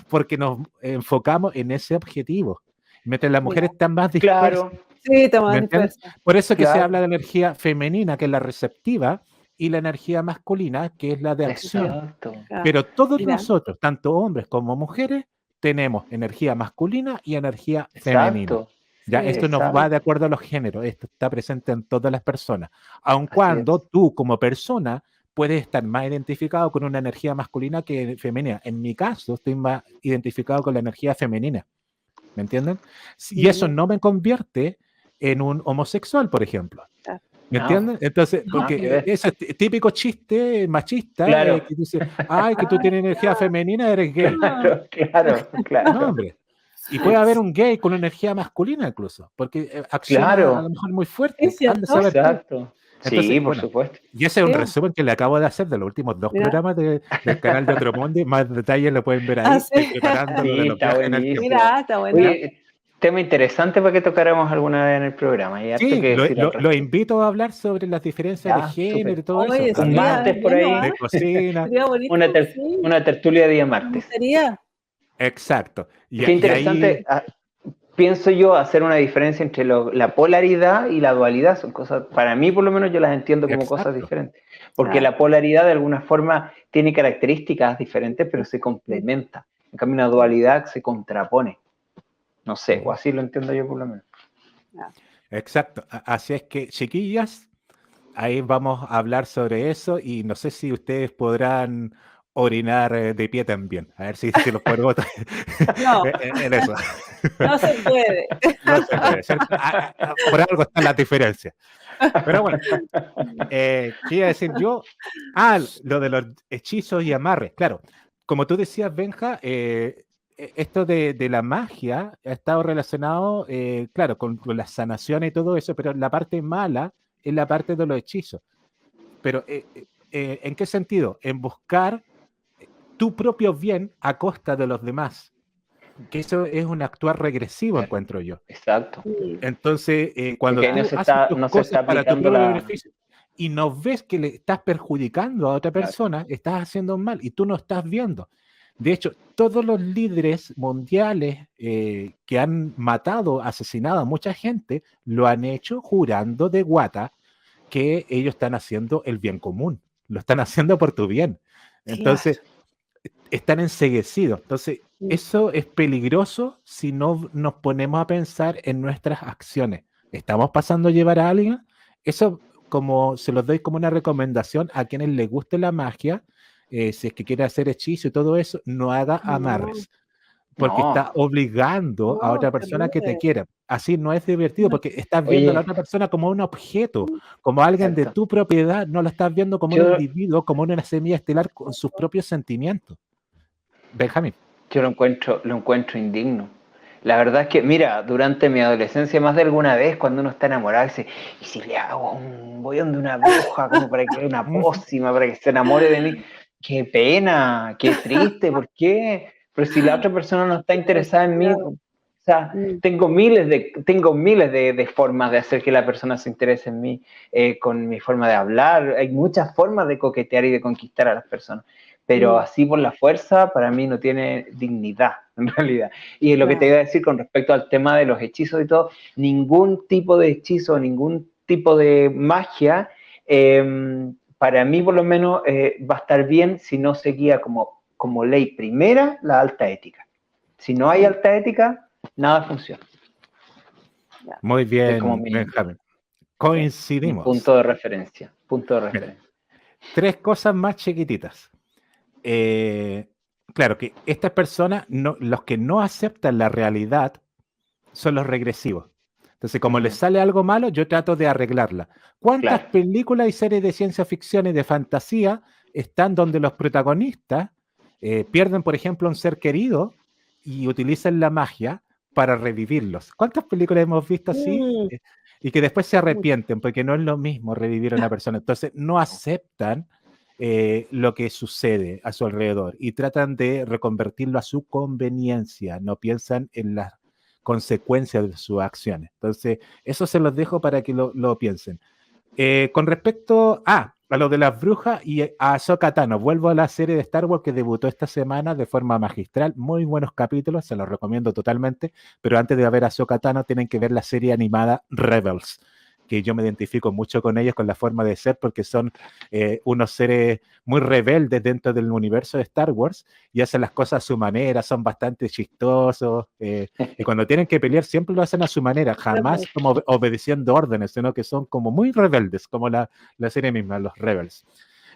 porque nos enfocamos en ese objetivo. Mientras las mujeres están más dispersas. Claro, Sí, está ¿Me más entiendes? dispersa. Por eso que se claro. habla de energía femenina, que es la receptiva, y la energía masculina, que es la de acción. Exacto. Claro. Pero todos Mira. nosotros, tanto hombres como mujeres, tenemos energía masculina y energía femenina. Exacto. Ya, Sí. esto nos Exacto. va de acuerdo a los géneros, esto está presente en todas las personas. Aun Así cuando es. tú como persona puedes estar más identificado con una energía masculina que femenina. En mi caso, estoy más identificado con la energía femenina. ¿Me entienden? Y eso no me convierte en un homosexual, por ejemplo. Claro. ¿Me No. entienden? Entonces, Nada que porque ver. ese típico chiste machista Claro. que dice, ay, que tú tienes energía femenina, eres gay. Claro, claro. No, hombre. Y puede haber un gay con energía masculina incluso, porque acciona Claro. a lo mejor muy fuerte. Es cierto. Anda a saber tú. Exacto. Entonces, Sí, por bueno, supuesto. y ese es un Bien. resumen que le acabo de hacer de los últimos 2 Mira. programas del canal de Otro Mundo. Más detalles lo pueden ver ahí. Ah, Estoy sí. preparando lo de Sí, los está viajes en el buenísimo. tiempo. Mira, está bueno. Oye, tema interesante para que tocáramos alguna vez en el programa. Hay harto Sí, que decir al lo respecto. invito a hablar sobre las diferencias de Ya, género súper. y todo Oye, eso. sí, Un Hablamos martes por bueno, ahí. de cocina. Sería bonito. Sí, Una tertulia día me martes. gustaría. Exacto. Y, Qué y interesante. ahí, Pienso yo hacer una diferencia entre la polaridad y la dualidad. Son cosas, para mí por lo menos yo las entiendo como cosas exacto. diferentes. Porque Claro. la polaridad de alguna forma tiene características diferentes, pero se complementa. En cambio, una dualidad se contrapone. No sé, o así lo entiendo yo por lo menos. Exacto. Así es que, chiquillas, ahí vamos a hablar sobre eso y no sé si ustedes podrán orinar de pie también. A ver si los puedo botar No, en eso. no se puede. No se puede, ¿cierto? Por algo están las diferencias. Pero bueno, ¿qué iba a decir yo? Lo de los hechizos y amarres. Claro, como tú decías, Benja, esto de la magia ha estado relacionado, claro, con la sanación y todo eso, pero la parte mala es la parte de los hechizos. Pero, ¿en qué sentido? En buscar tu propio bien a costa de los demás. Que eso es un actuar regresivo, encuentro yo. Exacto. Entonces, cuando Porque tú no se haces está- tus no se cosas está para tu aplicando propio la- beneficio y no ves que le estás perjudicando a otra Claro. persona, estás haciendo un mal y tú no estás viendo. De hecho, todos los líderes mundiales que han matado, asesinado a mucha gente, lo han hecho jurando de guata que ellos están haciendo el bien común, lo están haciendo por tu bien. Entonces, están enceguecidos. Entonces, eso es peligroso si no nos ponemos a pensar en nuestras acciones. ¿Estamos pasando a llevar a alguien? Eso, como se los doy como una recomendación a quienes les guste la magia, si es que quiere hacer hechizo y todo eso, no haga amarres. Porque No. está obligando a No, otra persona que te terrible. quiera. Así no es divertido porque estás viendo a la Oye, otra persona como un objeto, como alguien de exacto. tu propiedad, no lo estás viendo como un Yo- individuo, como una semilla estelar con sus propios sentimientos. Benjamín. Yo lo encuentro indigno. La verdad es que, mira, durante mi adolescencia, más de alguna vez, cuando uno está enamorado, dice, ¿y si le hago un bollón de una bruja, como para que una pócima, para que se enamore de mí? Qué pena, qué triste, ¿por qué? Pero si la otra persona no está interesada en mí, o sea, tengo miles de formas de hacer que la persona se interese en mí, con mi forma de hablar. Hay muchas formas de coquetear y de conquistar a las personas. Pero así por la fuerza, para mí no tiene dignidad, en realidad. Y lo que te iba a decir con respecto al tema de los hechizos y todo, ningún tipo de hechizo, ningún tipo de magia, para mí por lo menos va a estar bien si no se guía como ley primera la alta ética. Si no hay alta ética, nada funciona. Muy bien, como Benjamín. Coincidimos. Punto de referencia. Mira, 3 cosas más chiquititas. Claro que estas personas, los que no aceptan la realidad, son los regresivos. Entonces, como les sale algo malo, yo trato de arreglarla. ¿Cuántas películas y series de ciencia ficción y de fantasía están donde los protagonistas pierden, por ejemplo, un ser querido y utilizan la magia para revivirlos. ¿Cuántas películas hemos visto así? Y que después se arrepienten, porque no es lo mismo revivir a una persona. Entonces no aceptan lo que sucede a su alrededor y tratan de reconvertirlo a su conveniencia, no piensan en las consecuencias de sus acciones. Entonces, eso se los dejo para que lo piensen. Con respecto a lo de las brujas y a Ahsoka Tano, vuelvo a la serie de Star Wars que debutó esta semana de forma magistral, muy buenos capítulos, se los recomiendo totalmente, pero antes de ver a Ahsoka Tano tienen que ver la serie animada Rebels, que yo me identifico mucho con ellos, con la forma de ser, porque son unos seres muy rebeldes dentro del universo de Star Wars y hacen las cosas a su manera, son bastante chistosos, y cuando tienen que pelear siempre lo hacen a su manera, jamás como obedeciendo órdenes, sino que son como muy rebeldes, como la serie misma, los Rebels.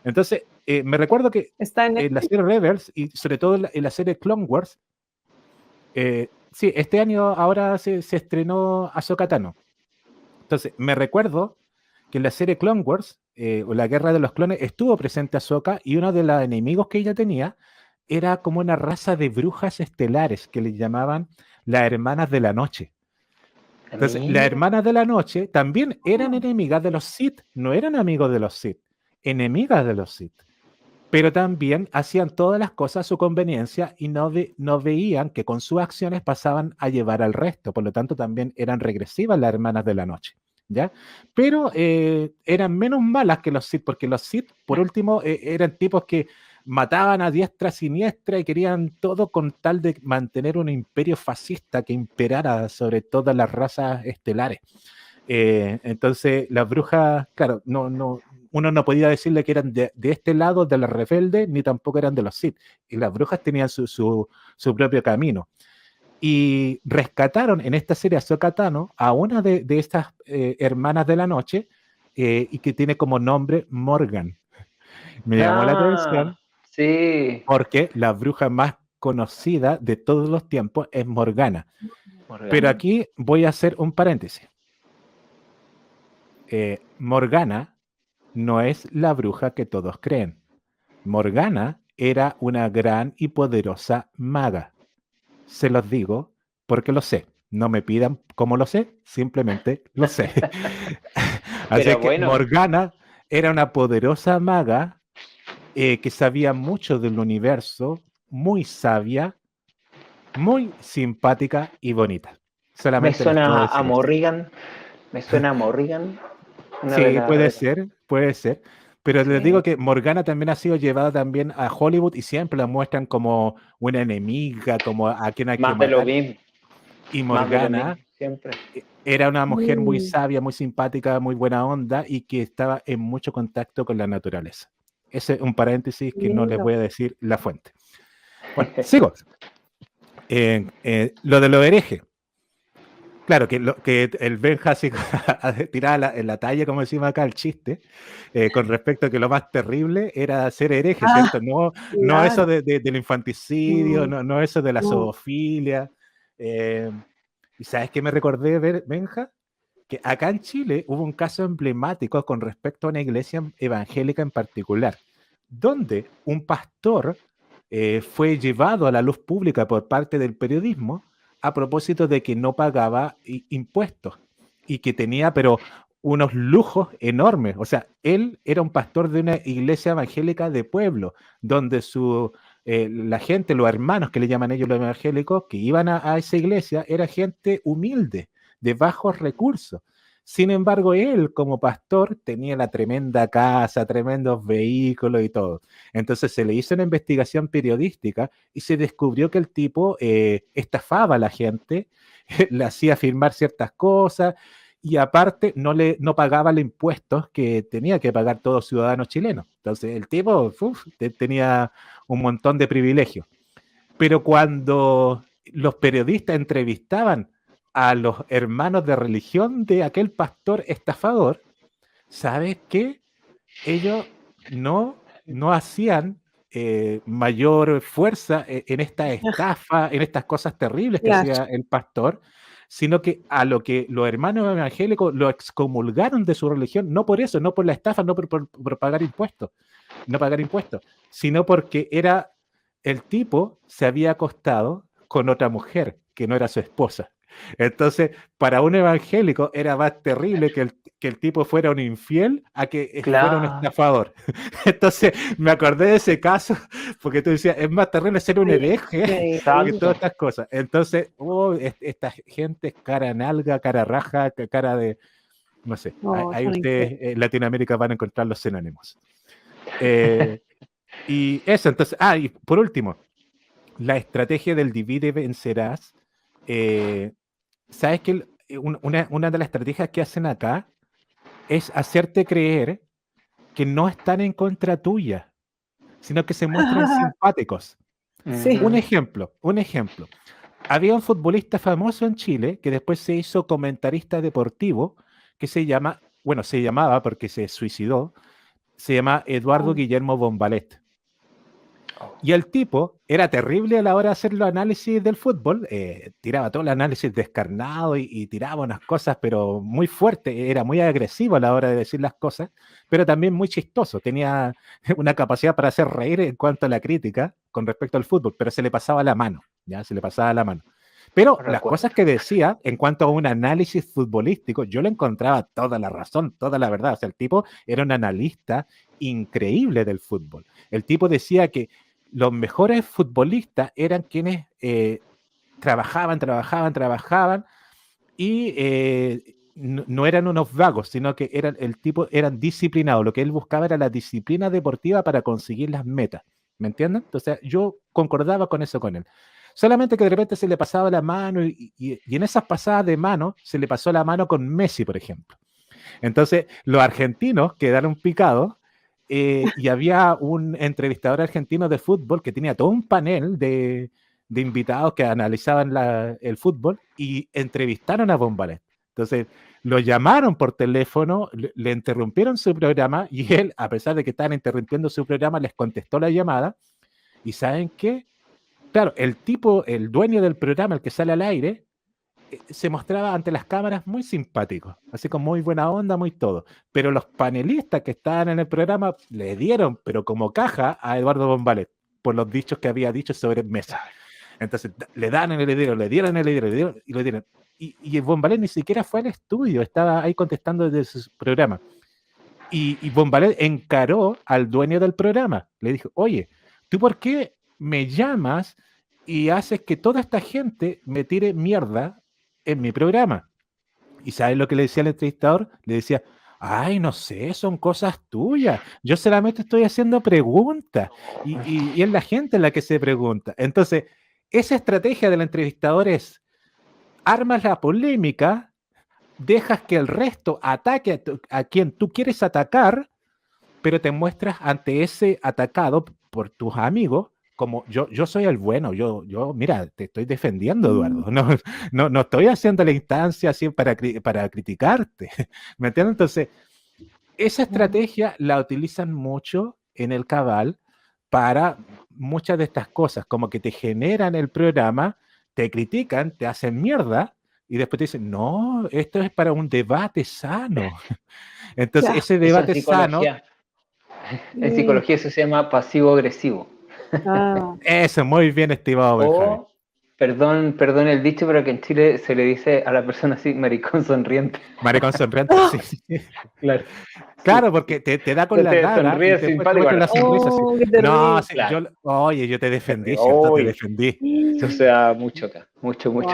Entonces, me recuerdo que en la serie Rebels, y sobre todo en la serie Clone Wars, sí, este año ahora se estrenó Ahsoka Tano. Entonces, me recuerdo que en la serie Clone Wars, o la Guerra de los Clones, estuvo presente Ahsoka y uno de los enemigos que ella tenía era como una raza de brujas estelares que le llamaban las Hermanas de la Noche. Entonces, las Hermanas de la Noche también eran enemigas de los Sith, no eran amigos de los Sith, enemigas de los Sith. Pero también hacían todas las cosas a su conveniencia y no veían que con sus acciones pasaban a llevar al resto. Por lo tanto, también eran regresivas las Hermanas de la Noche, ¿ya? Pero eran menos malas que los Sith, porque los Sith, por último, eran tipos que mataban a diestra y siniestra y querían todo con tal de mantener un imperio fascista que imperara sobre todas las razas estelares. Entonces, las brujas, claro, uno no podía decirle que eran de este lado de los rebeldes, ni tampoco eran de los Sith. Y las brujas tenían su propio camino. Y rescataron en esta serie Ahsoka Tano a una de estas hermanas de la noche, y que tiene como nombre Morgan. Me llamó la atención, sí, porque la bruja más conocida de todos los tiempos es Morgana. Pero aquí voy a hacer un paréntesis. Morgana no es la bruja que todos creen. Morgana era una gran y poderosa maga. Se los digo porque lo sé. No me pidan cómo lo sé, simplemente lo sé. Así Pero que bueno. Morgana era una poderosa maga que sabía mucho del universo, muy sabia, muy simpática y bonita. Solamente les puedo decir A eso. Morrigan. Me suena a Morrigan. Sí, puede ser. Pero les digo que Morgana también ha sido llevada también a Hollywood y siempre la muestran como una enemiga, como a quien hay que Más de lo matar. mismo. Y Más de lo Morgana mismo, siempre. era una mujer muy sabia, muy simpática, muy buena onda y que estaba en mucho contacto con la naturaleza. Ese es un paréntesis que no les voy a decir la fuente. Bueno, sigo. Lo de los herejes. Claro, que el Benja así tiraba en la talla, como decimos acá, el chiste, con respecto a que lo más terrible era ser hereje, ¿cierto? No, claro. no eso del infanticidio, no eso de la zoofilia. ¿Y sabes qué me recordé, Benja? Que acá en Chile hubo un caso emblemático con respecto a una iglesia evangélica en particular, donde un pastor fue llevado a la luz pública por parte del periodismo a propósito de que no pagaba impuestos y que tenía, pero unos lujos enormes. O sea, él era un pastor de una iglesia evangélica de pueblo, donde la gente, los hermanos que le llaman ellos los evangélicos, que iban a esa iglesia, era gente humilde, de bajos recursos. Sin embargo, él como pastor tenía la tremenda casa, tremendos vehículos y todo. Entonces se le hizo una investigación periodística y se descubrió que el tipo estafaba a la gente, le hacía firmar ciertas cosas y aparte no pagaba los impuestos que tenía que pagar todo ciudadano chileno. Entonces el tipo tenía un montón de privilegios. Pero cuando los periodistas entrevistaban a los hermanos de religión de aquel pastor estafador, ¿sabes qué? Ellos no hacían mayor fuerza en esta estafa, en estas cosas terribles que hacía el pastor, sino que a lo que los hermanos evangélicos lo excomulgaron de su religión, no por eso, no por la estafa, no por pagar impuestos, sino porque el tipo se había acostado con otra mujer que no era su esposa. Entonces, para un evangélico era más terrible que el tipo fuera un infiel a que fuera un Claro. estafador. Entonces, me acordé de ese caso, porque tú decías, es más terrible ser un hereje que Exacto. todas estas cosas. Entonces, esta gente es cara nalga, cara raja, cara de... No sé, Oh, ahí son ustedes en Latinoamérica van a encontrar los sinónimos. Y eso, entonces, y por último, la estrategia del divide y vencerás. ¿Sabes que una de las estrategias que hacen acá es hacerte creer que no están en contra tuya, sino que se muestran simpáticos? Sí. Un ejemplo. Había un futbolista famoso en Chile que después se hizo comentarista deportivo que se llamaba porque se suicidó, se llama Eduardo Guillermo Bombalet. Y el tipo era terrible a la hora de hacer los análisis del fútbol, tiraba todo el análisis descarnado y tiraba unas cosas, pero muy fuerte, era muy agresivo a la hora de decir las cosas, pero también muy chistoso, tenía una capacidad para hacer reír en cuanto a la crítica con respecto al fútbol, pero se le pasaba la mano, ¿ya? Se le pasaba la mano. Pero las cosas que decía en cuanto a un análisis futbolístico, yo le encontraba toda la razón, toda la verdad. O sea, el tipo era un analista increíble del fútbol. El tipo decía que los mejores futbolistas eran quienes trabajaban y no eran unos vagos, sino que eran disciplinados. Lo que él buscaba era la disciplina deportiva para conseguir las metas. ¿Me entienden? Entonces yo concordaba con eso con él. Solamente que de repente se le pasaba la mano y en esas pasadas de mano se le pasó la mano con Messi, por ejemplo. Entonces los argentinos quedaron picados y había un entrevistador argentino de fútbol que tenía todo un panel de invitados que analizaban el fútbol y entrevistaron a Bombalet. Entonces lo llamaron por teléfono, le interrumpieron su programa y él, a pesar de que estaban interrumpiendo su programa, les contestó la llamada. ¿Y saben qué? Claro, el dueño del programa, el que sale al aire, se mostraba ante las cámaras muy simpático, así con muy buena onda, muy todo. Pero los panelistas que estaban en el programa le dieron, pero como caja, a Eduardo Bombalet, por los dichos que había dicho sobre Mesa. Entonces, le dieron y le dieron. Y Bombalet ni siquiera fue al estudio, estaba ahí contestando desde su programa. Y Bombalet encaró al dueño del programa. Le dijo, oye, ¿tú por qué me llamas y haces que toda esta gente me tire mierda en mi programa? ¿Y sabes lo que le decía el entrevistador? Le decía, ay, no sé, son cosas tuyas. Yo solamente estoy haciendo preguntas. Y es la gente la que se pregunta. Entonces, esa estrategia del entrevistador es, armas la polémica, dejas que el resto ataque a quien tú quieres atacar, pero te muestras ante ese atacado por tus amigos como yo soy el bueno, mira, te estoy defendiendo, Eduardo, no estoy haciendo la instancia así para criticarte, ¿me entiendes? Entonces, esa estrategia la utilizan mucho en el Cabal para muchas de estas cosas, como que te generan el programa, te critican, te hacen mierda, y después te dicen, no, esto es para un debate sano. Entonces, ese debate sano... En psicología eso se llama pasivo-agresivo. Eso, muy bien, estimado Benjamín. Perdón el dicho, pero que en Chile se le dice a la persona así, maricón sonriente. Maricón sonriente, sí. Claro, porque te da con la cara sonríe y te simpático. la sonrisa. No, sí, claro. yo te defendí, ¿cierto? Te defendí. Eso se da mucho acá, mucho. Wow.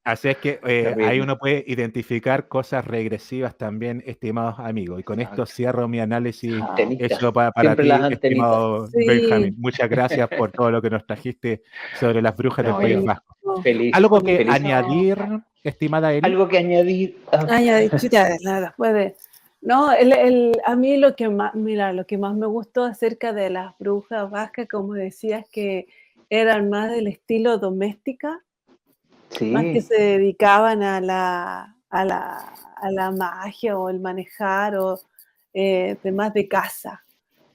Así es que ahí uno puede identificar cosas regresivas también, estimados amigos. Y con esto cierro mi análisis. Eso para ti, estimado Benjamín. Muchas gracias por todo lo que nos trajiste sobre las brujas del País Vasco. ¿Algo que añadir, estimada Eri? Algo que añadir. Nada, puede. No, a mí lo que más me gustó acerca de las brujas vascas, como decías, que eran más del estilo doméstica, más que se dedicaban a la magia o el manejar o temas de casa.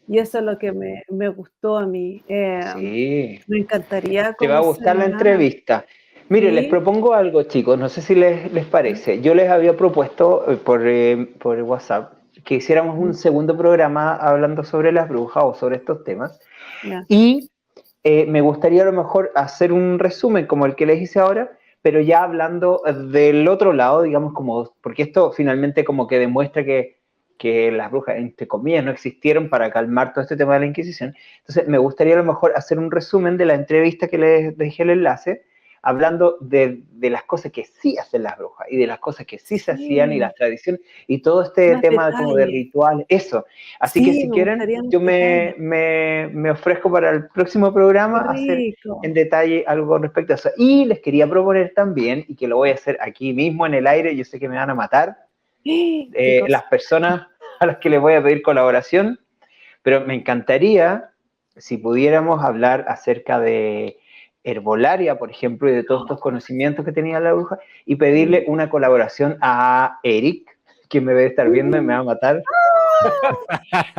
Y eso es lo que me gustó a mí. Me encantaría. Te va a gustar la entrevista. Mire, les propongo algo, chicos, no sé si les parece. Yo les había propuesto por WhatsApp que hiciéramos un segundo programa hablando sobre las brujas o sobre estos temas. Y me gustaría a lo mejor hacer un resumen como el que les hice ahora, pero ya hablando del otro lado, digamos, como, porque esto finalmente como que demuestra que las brujas, entre comillas, no existieron para calmar todo este tema de la Inquisición. Entonces, me gustaría a lo mejor hacer un resumen de la entrevista que les dejé el enlace, hablando de las cosas que sí hacen las brujas y de las cosas que sí se hacían y las tradiciones y todo este Más tema como de detalles. ritual, eso. Así que Sí, si me quieren, gustaría más yo detalles. me ofrezco para el próximo programa Qué hacer en rico. detalle algo con respecto a eso. Y les quería proponer también, y que lo voy a hacer aquí mismo en el aire, yo sé que me van a matar, ¿Qué cosa? las personas a las que les voy a pedir colaboración, pero me encantaría si pudiéramos hablar acerca de herbolaria, por ejemplo, y de todos estos conocimientos que tenía la bruja, y pedirle una colaboración a Eric, que me debe estar viendo y me va a matar,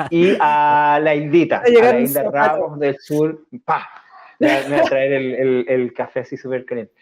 y a la Hildita, Va a a llegar la un Hilda zapato. Ramos del Sur, ¡pah! Me va a traer el café así súper caliente.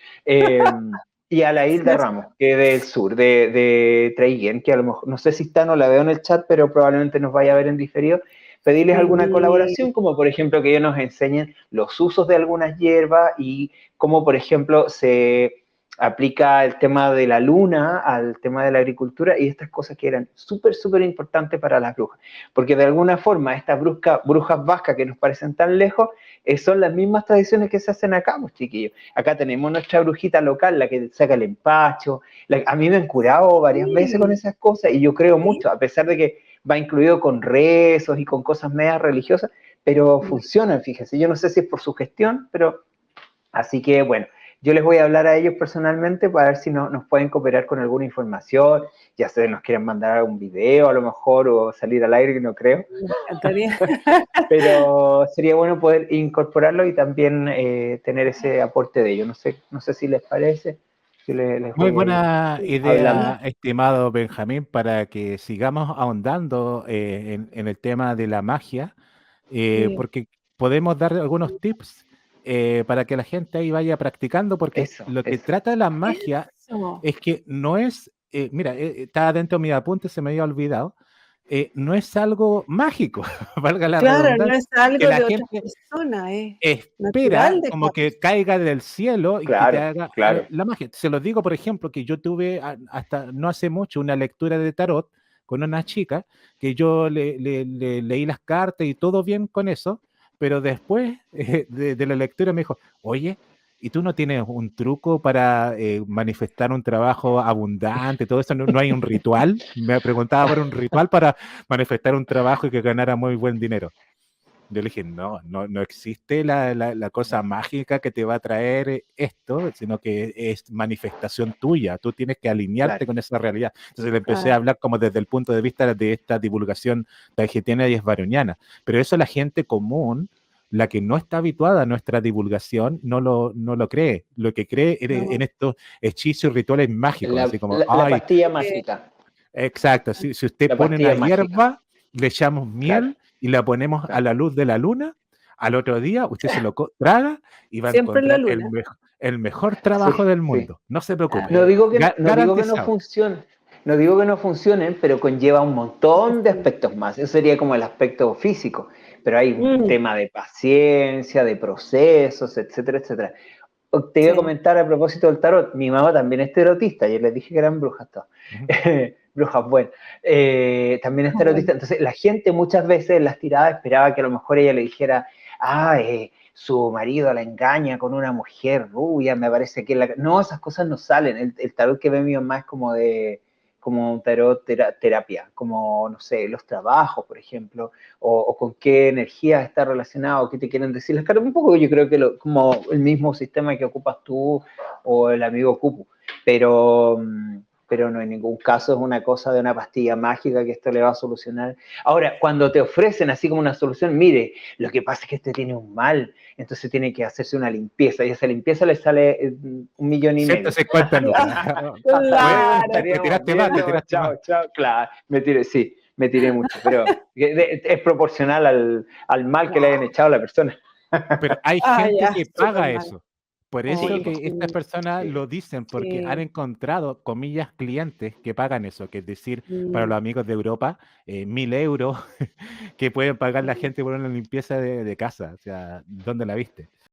Y a la Hilda Ramos, que es del sur, de Traiguén, que a lo mejor, no sé si está, no la veo en el chat, pero probablemente nos vaya a ver en diferido, pedirles alguna Sí. colaboración, como por ejemplo que ellos nos enseñen los usos de algunas hierbas y cómo, por ejemplo, se aplica el tema de la luna al tema de la agricultura y estas cosas que eran súper, súper importantes para las brujas. Porque de alguna forma estas brujas vascas que nos parecen tan lejos son las mismas tradiciones que se hacen acá, pues chiquillos. Acá tenemos nuestra brujita local, la que saca el empacho. A mí me han curado varias veces con Sí. esas cosas y yo creo Sí. mucho, a pesar de que va incluido con rezos y con cosas medias religiosas, pero funcionan, fíjense. Yo no sé si es por su gestión, pero así que bueno, yo les voy a hablar a ellos personalmente para ver si nos pueden cooperar con alguna información, ya sea nos quieren mandar un video a lo mejor o salir al aire, que no creo, Me encantaría. pero sería bueno poder incorporarlo y también tener ese aporte de ellos. No sé si les parece, si les Muy voy a ir buena hablando. idea, estimado Benjamín, para que sigamos ahondando en el tema de la magia, Sí. porque podemos dar algunos tips para que la gente ahí vaya practicando, porque Eso, lo que eso. trata de la magia Eso. es que no es, mira, estaba dentro de mi apunte, se me había olvidado, no es algo mágico, valga la Claro, no redundancia, es que algo la de otra gente persona, es espera natural de como cada que persona. caiga del cielo y que te Claro, haga claro. la magia. Se los digo, por ejemplo, que yo tuve hasta no hace mucho una lectura de tarot con una chica que yo le leí las cartas y todo bien con eso, pero después de la lectura me dijo, oye, ¿y tú no tienes un truco para manifestar un trabajo abundante? Todo eso, ¿no hay un ritual? Me preguntaba por un ritual para manifestar un trabajo y que ganara muy buen dinero. Yo le dije, no existe la cosa mágica que te va a traer esto, sino que es manifestación tuya. Tú tienes que alinearte Claro, con esa realidad. Entonces le empecé a Claro, hablar como desde el punto de vista de esta divulgación taijetiana y esbaroniana. Pero eso la gente común, la que no está habituada a nuestra divulgación, no lo cree. Lo que cree en no. estos hechizos y rituales mágicos, así como, la ay, pastilla Eh, mágica. exacto, si usted La pone una pastilla mágica. hierba, le echamos Claro, miel y la ponemos a claro. la luz de la luna, al otro día usted se lo traga y va a Siempre en la encontrar luna. el mejor Sí, trabajo del sí. mundo. No se preocupe, No digo que no digo que no garantizado. funcione, no digo que no funcionen, pero conlleva un montón de aspectos más. Eso sería como el aspecto físico, pero hay un Mm, tema de paciencia, de procesos, etcétera, etcétera. Te iba a sí. comentar a propósito del tarot, mi mamá también es tarotista, ayer les dije que eran brujas todas, Ujú. brujas buenas, también es Bueno, tarotista, entonces la gente muchas veces en las tiradas esperaba que a lo mejor ella le dijera, ah, su marido la engaña con una mujer rubia, me parece que no, esas cosas no salen, el tarot que ve mi mamá es como un tarot terapia, como, no sé, los trabajos, por ejemplo, o con qué energía está relacionado, qué te quieren decir las cartas. Un poco yo creo que como el mismo sistema que ocupas tú o el amigo Cupu, pero, pero no en ningún caso es una cosa de una pastilla mágica que esto le va a solucionar. Ahora, cuando te ofrecen así como una solución, mire, lo que pasa es que este tiene un mal, entonces tiene que hacerse una limpieza y esa limpieza le sale 1,5 millones. 150 lucas. Bueno, Bueno, claro. te estaríamos tiraste más, te viendo, tiraste más. chao, chao, claro, sí, me tiré mucho, pero es proporcional al mal que le hayan echado a la persona. Pero hay Ah, gente ya, que súper paga mal. eso. por eso Oye, que estas personas sí. lo dicen, porque han sí. encontrado, comillas, clientes que pagan eso, que es decir, para Mm, los amigos de Europa, 1.000 euros que pueden pagar la mm. gente por una limpieza de casa. O sea, ¿dónde la viste?